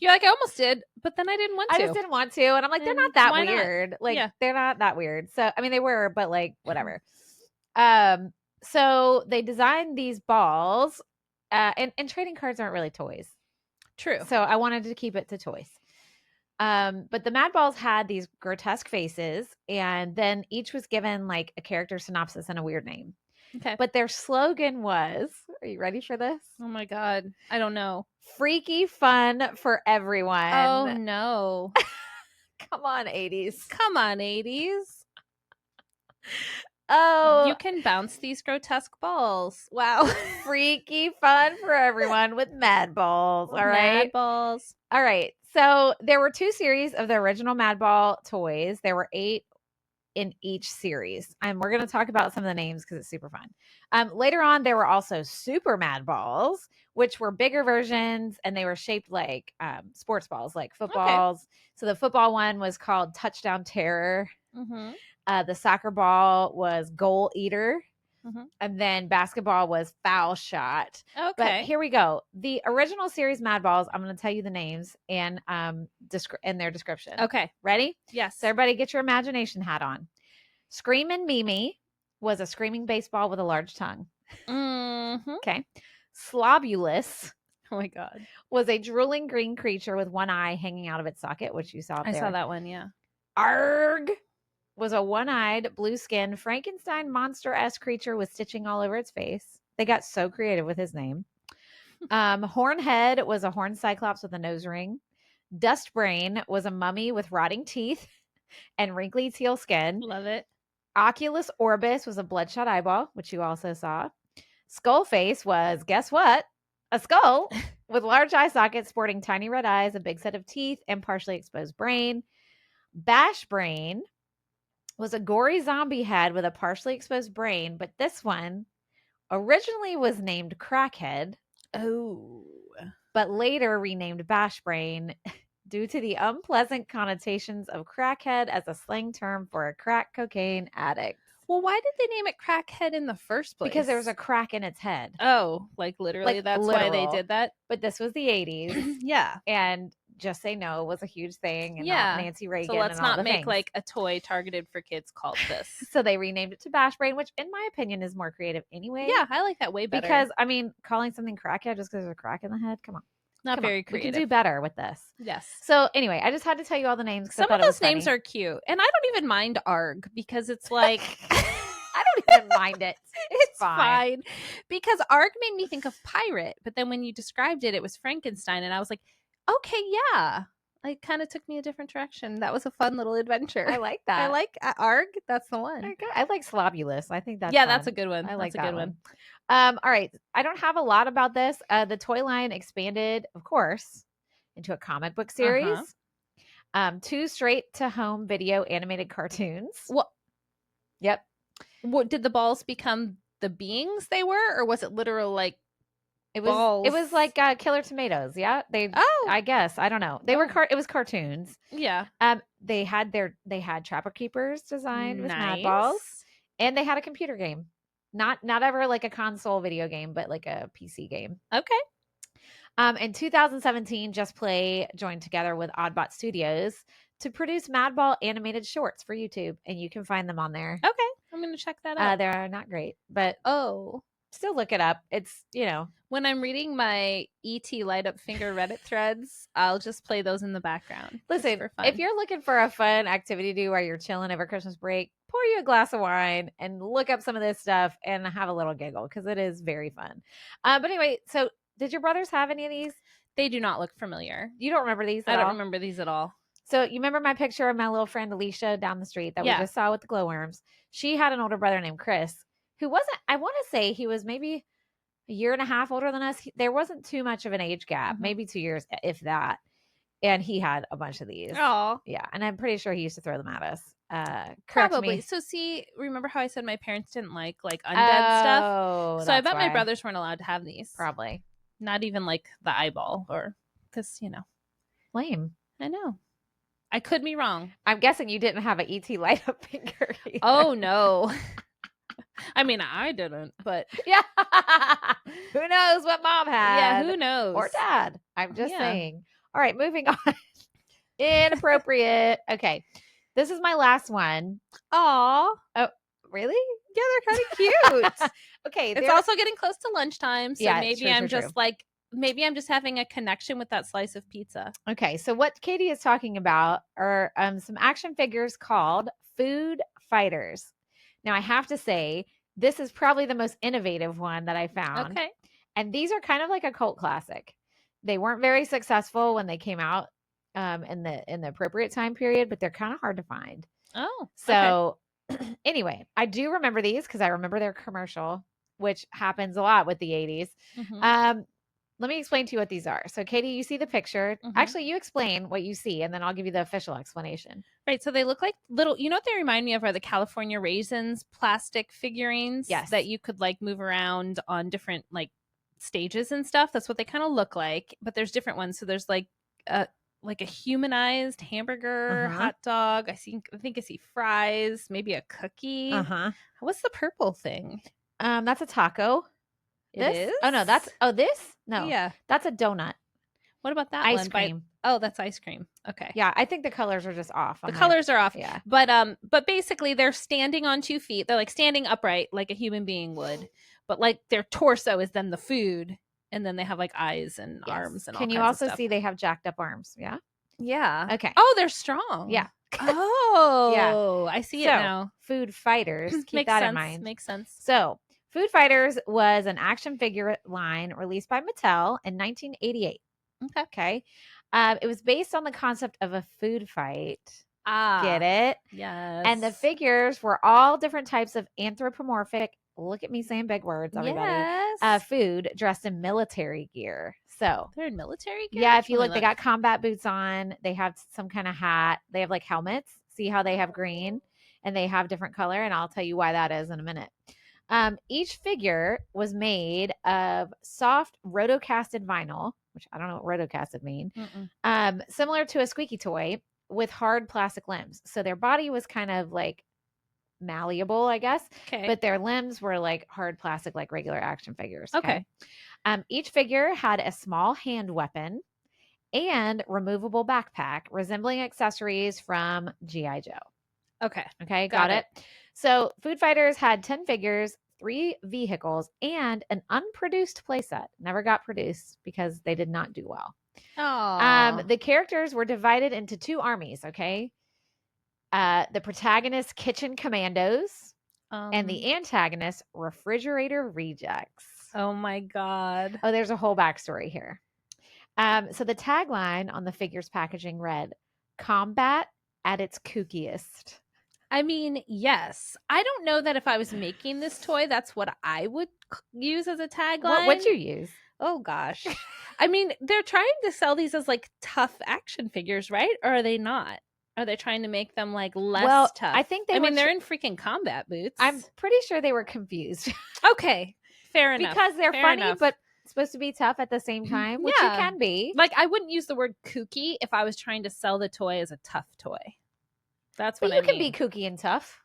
you're like, I almost did, but then I didn't want to. I just didn't want to. And I'm like, they're not that weird. Like, they're not that weird. So, I mean, they were, but like, whatever. So they designed these balls, and trading cards aren't really toys. True. So I wanted to keep it to toys. But the Mad Balls had these grotesque faces, and then each was given like a character synopsis and a weird name. Okay. But their slogan was, are you ready for this? Oh my God. I don't know. Freaky fun for everyone. Oh no. Come on, 80s. Come on, 80s. Oh. You can bounce these grotesque balls. Wow. Freaky fun for everyone with Mad Balls. All right. Mad Balls. All right. So there were 2 series of the original Mad Ball toys. There were 8 in each series. And we're going to talk about some of the names because it's super fun. Later on, there were also Super Mad Balls, which were bigger versions, and they were shaped like sports balls, like footballs. Okay. So the football one was called Touchdown Terror. The soccer ball was Goal Eater. And then basketball was Foul Shot. Okay. But here we go. The original series Mad Balls, I'm going to tell you the names and their description. Okay. Ready? Yes. So everybody get your imagination hat on. Screamin' Mimi was a screaming baseball with a large tongue. Okay. Slobulous. Oh my God. Was a drooling green creature with one eye hanging out of its socket, which you saw up there. I saw that one, yeah. Arg was a one-eyed, blue-skinned Frankenstein monster-esque creature with stitching all over its face. They got so creative with his name. Hornhead was a horned cyclops with a nose ring. Dustbrain was a mummy with rotting teeth and wrinkly teal skin. Love it. Oculus Orbis was a bloodshot eyeball, which you also saw. Skullface was, guess what? A skull with large eye sockets sporting tiny red eyes, a big set of teeth, and partially exposed brain. Bashbrain was a gory zombie head with a partially exposed brain, but this one originally was named Crackhead. Oh. But later renamed Bashbrain due to the unpleasant connotations of crackhead as a slang term for a crack cocaine addict. Well, why did they name it Crackhead in the first place? Because there was a crack in its head. Oh, like literally, like that's literal. Why they did that? But this was the 80s. Yeah. And Just Say No was a huge thing, and Yeah. not Nancy Reagan. So let's and all not the make things. like a toy targeted for kids called this. So they renamed it to Bash Brain, which in my opinion is more creative anyway. Yeah, I like that way better. Because I mean, calling something crackhead just because there's a crack in the head, come on. Not very creative. We can do better with this. Yes. So anyway, I just had to tell you all the names. Some of those names are cute, and I don't even mind ARG because it's like I don't even mind it. It's fine because ARG made me think of pirate, but then when you described it, it was Frankenstein, and I was like, okay, yeah. It kind of took me a different direction. That was a fun little adventure. I like that. I like ARG. That's the one. I like Slobulus. I think that's that's a good one. I like that's a good one. All right. I don't have a lot about this. The toy line expanded, of course, into a comic book series. 2 straight-to-home video animated cartoons. What? Yep. What did the balls become the beings they were, or was it literal like it was balls? It was like Killer Tomatoes. Yeah. I guess. I don't know. They were it was cartoons. Yeah. They had Trapper Keepers designed with Mad Balls, and they had a computer game. Not ever like a console video game, but like a PC game. Okay. In 2017, Just Play joined together with Oddbot Studios to produce Madball animated shorts for YouTube, and you can find them on there. Okay, I'm gonna check that out. They're not great, but still look it up. It's when I'm reading my ET light up finger Reddit threads, I'll just play those in the background. Listen, if you're looking for a fun activity to do while you're chilling over Christmas break, pour you a glass of wine and look up some of this stuff and have a little giggle because it is very fun. But anyway, so did your brothers have any of these? They do not look familiar. You don't remember these at all? I don't remember these at all. So you remember my picture of my little friend Alicia down the street that we just saw with the glowworms? She had an older brother named Chris who wasn't, I want to say he was maybe a year and a half older than us. There wasn't too much of an age gap, maybe 2 years, if that. And he had a bunch of these. Oh. Yeah. And I'm pretty sure he used to throw them at us. Probably. Me. So see, remember how I said my parents didn't like undead stuff? So I bet my brothers weren't allowed to have these. Probably. Not even like the eyeball or because, Lame. I know. I could be wrong. I'm guessing you didn't have an ET light up finger either. Oh, no. I mean, I didn't, but yeah. Who knows what mom had? Yeah, who knows? Or dad. I'm just saying. All right, moving on. Inappropriate. Okay. This is my last one. Aw. Oh, really? Yeah, they're kind of cute. Okay. It's also getting close to lunchtime, so maybe true, I'm just like, maybe I'm just having a connection with that slice of pizza. Okay, so what Katie is talking about are some action figures called Food Fighters. Now, I have to say, this is probably the most innovative one that I found. Okay. And these are kind of like a cult classic. They weren't very successful when they came out in the appropriate time period, but they're kind of hard to find. Oh, so anyway, I do remember these because I remember their commercial, which happens a lot with the 80s. Let me explain to you what these are. So, Katie, you see the picture. Actually, you explain what you see, and then I'll give you the official explanation. Right. So they look like little, what they remind me of are the California Raisins plastic figurines. Yes. That you could like move around on different like stages and stuff. That's what they kind of look like. But there's different ones. So there's like a humanized hamburger, hot dog. I think I see fries, maybe a cookie. What's the purple thing? That's a taco. It is? Oh no, this? No. Yeah. That's a donut. What about that ice cream? Oh, that's ice cream. Okay. Yeah, I think the colors are just off. The colors are off. Yeah. But basically they're standing on 2 feet. They're like standing upright like a human being would. But like their torso is then the food. And then they have like eyes and arms and all Can you kinds of also stuff. see they have jacked up arms? Yeah. Yeah. Okay. Oh, they're strong. Yeah. Oh. Yeah. I see it now. Food Fighters. Keep that in mind. Makes sense. So Food Fighters was an action figure line released by Mattel in 1988. Okay. It was based on the concept of a food fight. Get it? Yes. And the figures were all different types of anthropomorphic, look at me saying big words, everybody, food dressed in military gear. So they're in military gear? Yeah, if you look, they got combat boots on. They have some kind of hat. They have like helmets. See how they have green and they have different color. And I'll tell you why that is in a minute. Each figure was made of soft rotocasted vinyl, which I don't know what rotocasted mean, similar to a squeaky toy with hard plastic limbs. So their body was kind of like malleable, I guess, but their limbs were like hard plastic, like regular action figures. Each figure had a small hand weapon and removable backpack resembling accessories from G.I. Joe. Okay. Okay, got it. So Food Fighters had 10 figures, 3 vehicles, and an unproduced playset. Never got produced because they did not do well. Oh. The characters were divided into 2 armies, okay? The protagonist, Kitchen Commandos, and the antagonist, Refrigerator Rejects. Oh my God. Oh, there's a whole backstory here. So the tagline on the figures packaging read, "Combat at its kookiest." I mean, yes. I don't know that if I was making this toy, that's what I would use as a tagline. What would you use? Oh gosh. I mean, they're trying to sell these as like tough action figures, right? Or are they not? Are they trying to make them like less tough? I think they're in freaking combat boots. I'm pretty sure they were confused. Okay. Fair enough. Because they're Fair funny, enough. but supposed to be tough at the same time, which you can be. Like, I wouldn't use the word kooky if I was trying to sell the toy as a tough toy. That's what I mean. You can be kooky and tough.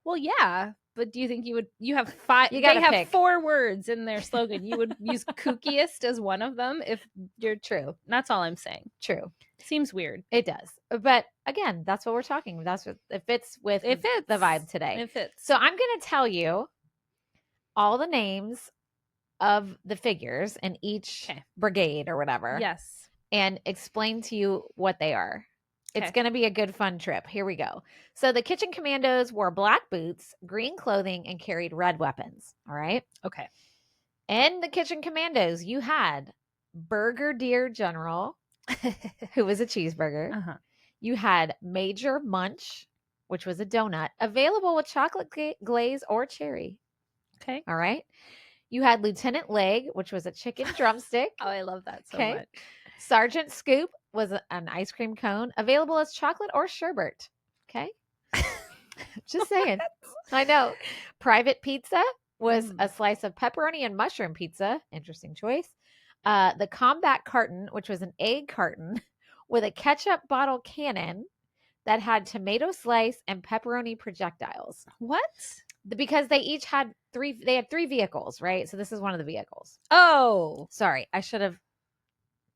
Well, yeah, but do you think you have 5? You they have pick 4 words in their slogan. You would use kookiest as one of them if you're true. That's all I'm saying. True. Seems weird. It does. But again, that's what we're talking. That's what it fits with the vibe today. It fits. So I'm going to tell you all the names of the figures in each brigade or whatever. Yes. And explain to you what they are. It's going to be a good, fun trip. Here we go. So the Kitchen Commandos wore black boots, green clothing, and carried red weapons. All right. Okay. In the Kitchen Commandos, you had Burger General, who was a cheeseburger. Uh-huh. You had Major Munch, which was a donut, available with chocolate glaze or cherry. Okay. All right. You had Lieutenant Leg, which was a chicken drumstick. Oh, I love that so much. Sergeant Scoop was an ice cream cone, available as chocolate or sherbet. Okay. Just saying. I know. Private Pizza was a slice of pepperoni and mushroom pizza. Interesting choice. The Combat Carton, which was an egg carton with a ketchup bottle cannon that had tomato slice and pepperoni projectiles. What? Because they each had 3 vehicles, right? So this is one of the vehicles. Oh. Sorry, I should have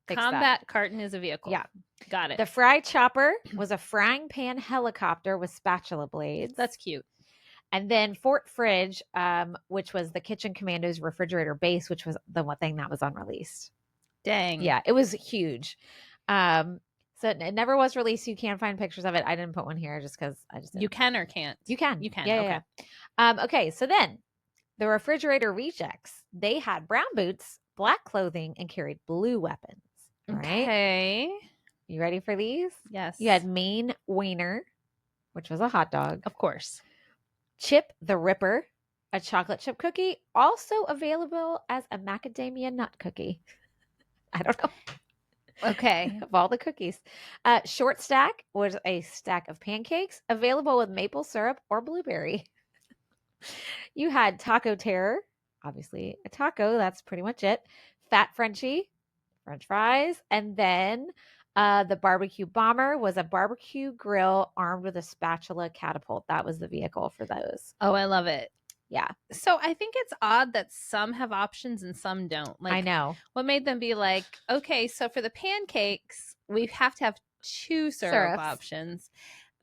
fixed Combat Carton is a vehicle. Yeah. Got it. The Fry Chopper was a frying pan helicopter with spatula blades. That's cute. And then Fort Fridge, which was the Kitchen Commandos refrigerator base, which was the one thing that was unreleased. Dang. Yeah, it was huge. So it never was released. You can find pictures of it. I didn't put one here just because I just didn't. You can or can't? You can. You can. Yeah, yeah. Okay, so then the refrigerator rejects, they had brown boots, black clothing, and carried blue weapons. All right. Okay. You ready for these? Yes. You had Maine Wiener, which was a hot dog. Of course. Chip the Ripper, a chocolate chip cookie, also available as a macadamia nut cookie. I don't know. Okay. Of all the cookies. Short Stack was a stack of pancakes, available with maple syrup or blueberry. You had Taco Terror, obviously a taco, that's pretty much it. Fat Frenchie, French fries, and then the Barbecue Bomber was a barbecue grill armed with a spatula catapult. That was the vehicle for those. Oh, I love it. Yeah. So I think it's odd that some have options and some don't. Like, I know. What made them be like, okay, so for the pancakes, we have to have 2 syrup options.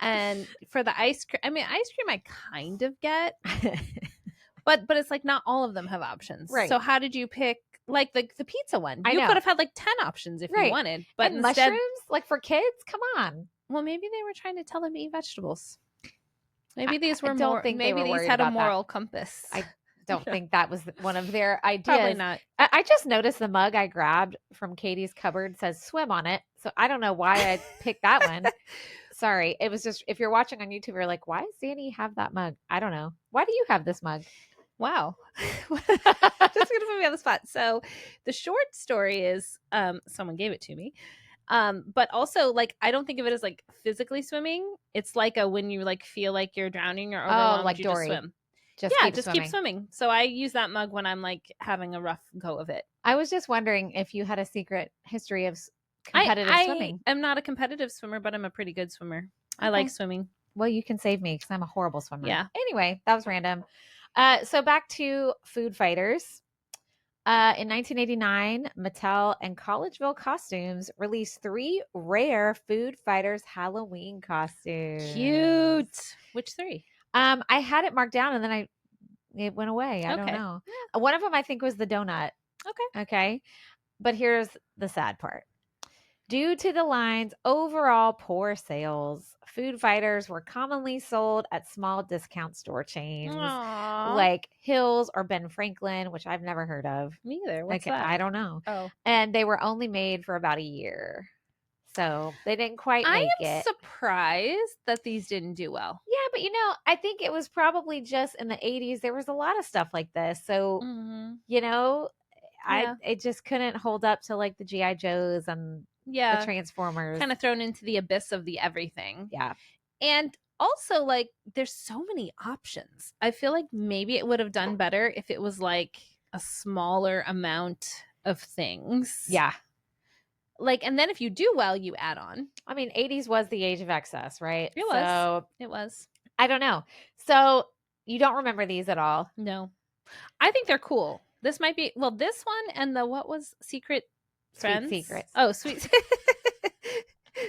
And for the ice cream, ice cream I kind of get. but it's like not all of them have options. Right. So how did you pick like the pizza one? You could have had like 10 options if you wanted. But and instead, mushrooms, like for kids, come on. Well, maybe they were trying to tell them to eat vegetables. Maybe these were maybe these had a moral compass. I don't think that was one of their ideas. Probably not. I just noticed the mug I grabbed from Katie's cupboard says swim on it. So I don't know why I picked that one. Sorry. It was just, if you're watching on YouTube, you're like, why does Dani have that mug? I don't know. Why do you have this mug? Wow. Just going to put me on the spot. So the short story is someone gave it to me. But also, like, I don't think of it as like physically swimming. It's like when you like feel like you're drowning or overwhelmed, like you Dory. just swim. Just keep swimming. So I use that mug when I'm like having a rough go of it. I was just wondering if you had a secret history of competitive swimming. I'm not a competitive swimmer, but I'm a pretty good swimmer. Okay. I like swimming. Well, you can save me because I'm a horrible swimmer. Yeah. Anyway, that was random. So back to Food Fighters. In 1989, Mattel and Collegeville Costumes released 3 rare Food Fighters Halloween costumes. Cute. Which 3? I had it marked down and then it went away. I don't Okay. know. One of them I think was the donut. Okay. Okay. But here's the sad part. Due to the line's overall poor sales, Food Fighters were commonly sold at small discount store chains Aww. like Hills or Ben Franklin, which I've never heard of. Me either. What's Okay, that? I don't know. Oh. And they were only made for about a year. So they didn't quite I make am it. surprised that these didn't do well. Yeah, but I think it was probably just in the 80s. There was a lot of stuff like this. So, it just couldn't hold up to like the G.I. Joes and the Transformers. Kind of thrown into the abyss of the everything. Yeah. And also, like, there's so many options. I feel like maybe it would have done better if it was like a smaller amount of things. Yeah. Like, and then if you do well, you add on. I mean, 80s was the age of excess, right? It was. So, it was. I don't know. So you don't remember these at all? No. I think they're cool. This might be, well, this one and what was Secret Friends? Sweet Secrets. Oh, Sweet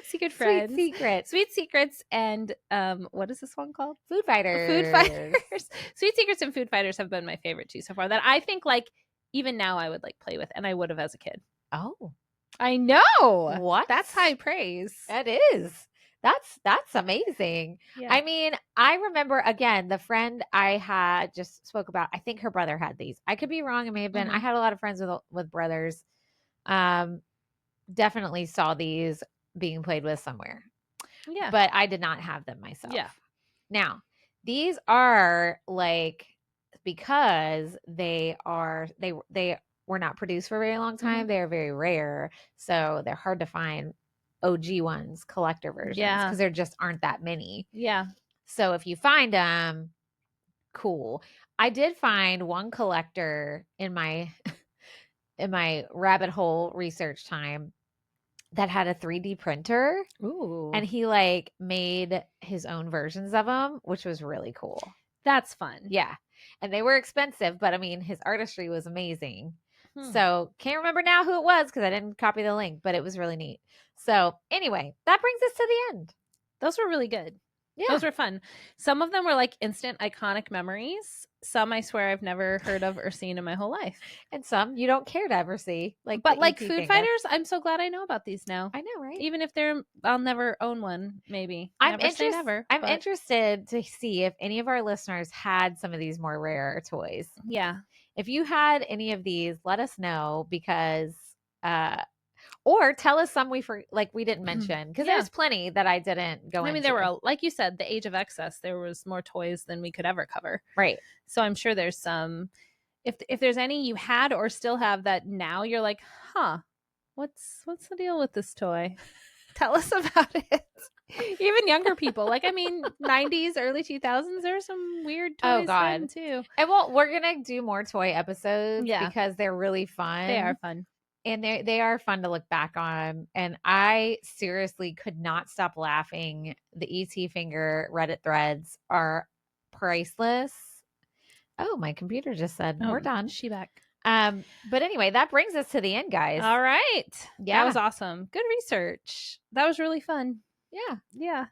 Secret Friends. Sweet Secrets and what is this one called? Food Fighters. Food Fighters. Sweet Secrets and Food Fighters have been my favorite too so far. That I think like even now I would like play with, and I would have as a kid. Oh. I know. What? That's high praise. That is. That's amazing. Yeah. I mean, I remember again the friend I had just spoke about. I think her brother had these. I could be wrong. It may have been. I had a lot of friends with brothers. Definitely saw these being played with somewhere. Yeah, but I did not have them myself. Yeah. Now these are like because they were not produced for a very long time. They are very rare, so they're hard to find. OG ones, collector versions, because there just aren't that many. Yeah. So if you find them, cool. I did find one collector in my rabbit hole research time that had a 3D printer. Ooh. And he like made his own versions of them, which was really cool. That's fun. Yeah. And they were expensive, but I mean, his artistry was amazing. So can't remember now who it was because I didn't copy the link, but it was really neat. So anyway, that brings us to the end. Those were really good. Yeah. Those were fun. Some of them were like instant iconic memories. Some I swear I've never heard of or seen in my whole life. And some you don't care to ever see. But like Food Fighters, I'm so glad I know about these now. I know, right? Even if I'll never own one, maybe. I'm interested to see if any of our listeners had some of these more rare toys. Yeah. If you had any of these, let us know because or tell us some we didn't mention because there's plenty that I didn't go into. I mean, there were, like you said, the age of excess. There was more toys than we could ever cover. Right. So I'm sure there's some. If there's any you had or still have that now you're like, huh, what's the deal with this toy? Tell us about it. Even younger people, like I mean, 90s, early 2000s, there's some weird toys then too. And we're gonna do more toy episodes because they're really fun. They are fun. And they are fun to look back on. And I seriously could not stop laughing. The ET finger Reddit threads are priceless. Oh, my computer just said we're done. She back. But anyway, that brings us to the end, guys. All right. Yeah. That was awesome. Good research. That was really fun. Yeah. Yeah.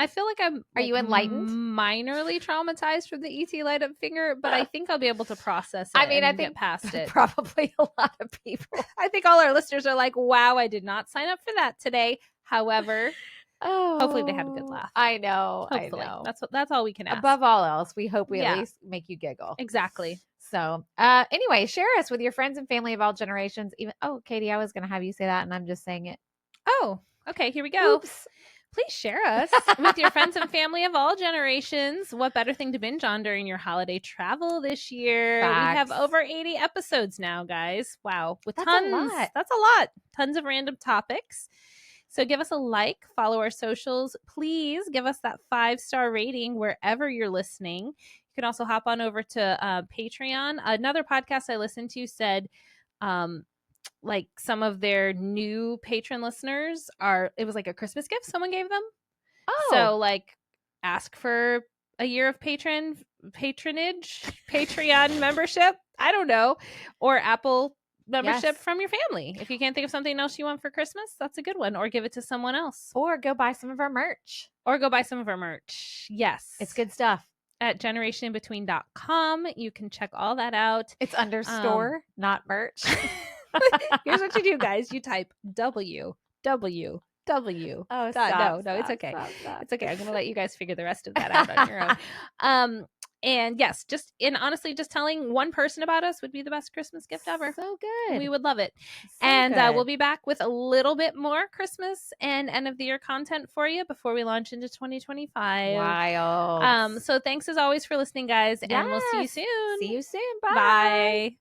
I feel like I'm Are you enlightened? Minorly traumatized from the ET light up finger, but I think I'll be able to process it. I think get past it. Probably a lot of people. I think all our listeners are like, wow, I did not sign up for that today. However, hopefully they had a good laugh. I know. Hopefully. I know. That's all we can ask. Above all else, we hope we at least make you giggle. Exactly. So anyway, share us with your friends and family of all generations. Katie, I was gonna have you say that and I'm just saying it. Oh, okay, here we go. Oops. Please share us with your friends and family of all generations. What better thing to binge on during your holiday travel this year? Facts. We have over 80 episodes now, guys. Wow. With That's tons. A lot. That's a lot. Tons of random topics. So give us a like, follow our socials. Please give us that 5-star rating wherever you're listening. You can also hop on over to Patreon. Another podcast I listened to said, like some of their new patron listeners it was like a Christmas gift someone gave them. Oh. So like ask for a year of Patreon membership. I don't know. Or Apple membership Yes. from your family. If you can't think of something else you want for Christmas, that's a good one. Or give it to someone else. Or go buy some of our merch. Yes. It's good stuff. At generationinbetween.com. You can check all that out. It's under store, not merch. Here's what you do, guys. You type www. Oh, No, it's okay. Stop. It's okay. I'm gonna let you guys figure the rest of that out on your own. And yes, honestly, just telling one person about us would be the best Christmas gift ever. So good. We would love it. So and good. We'll be back with a little bit more Christmas and end of the year content for you before we launch into 2025. Wild. So thanks as always for listening, guys, and we'll see you soon. See you soon. Bye. Bye.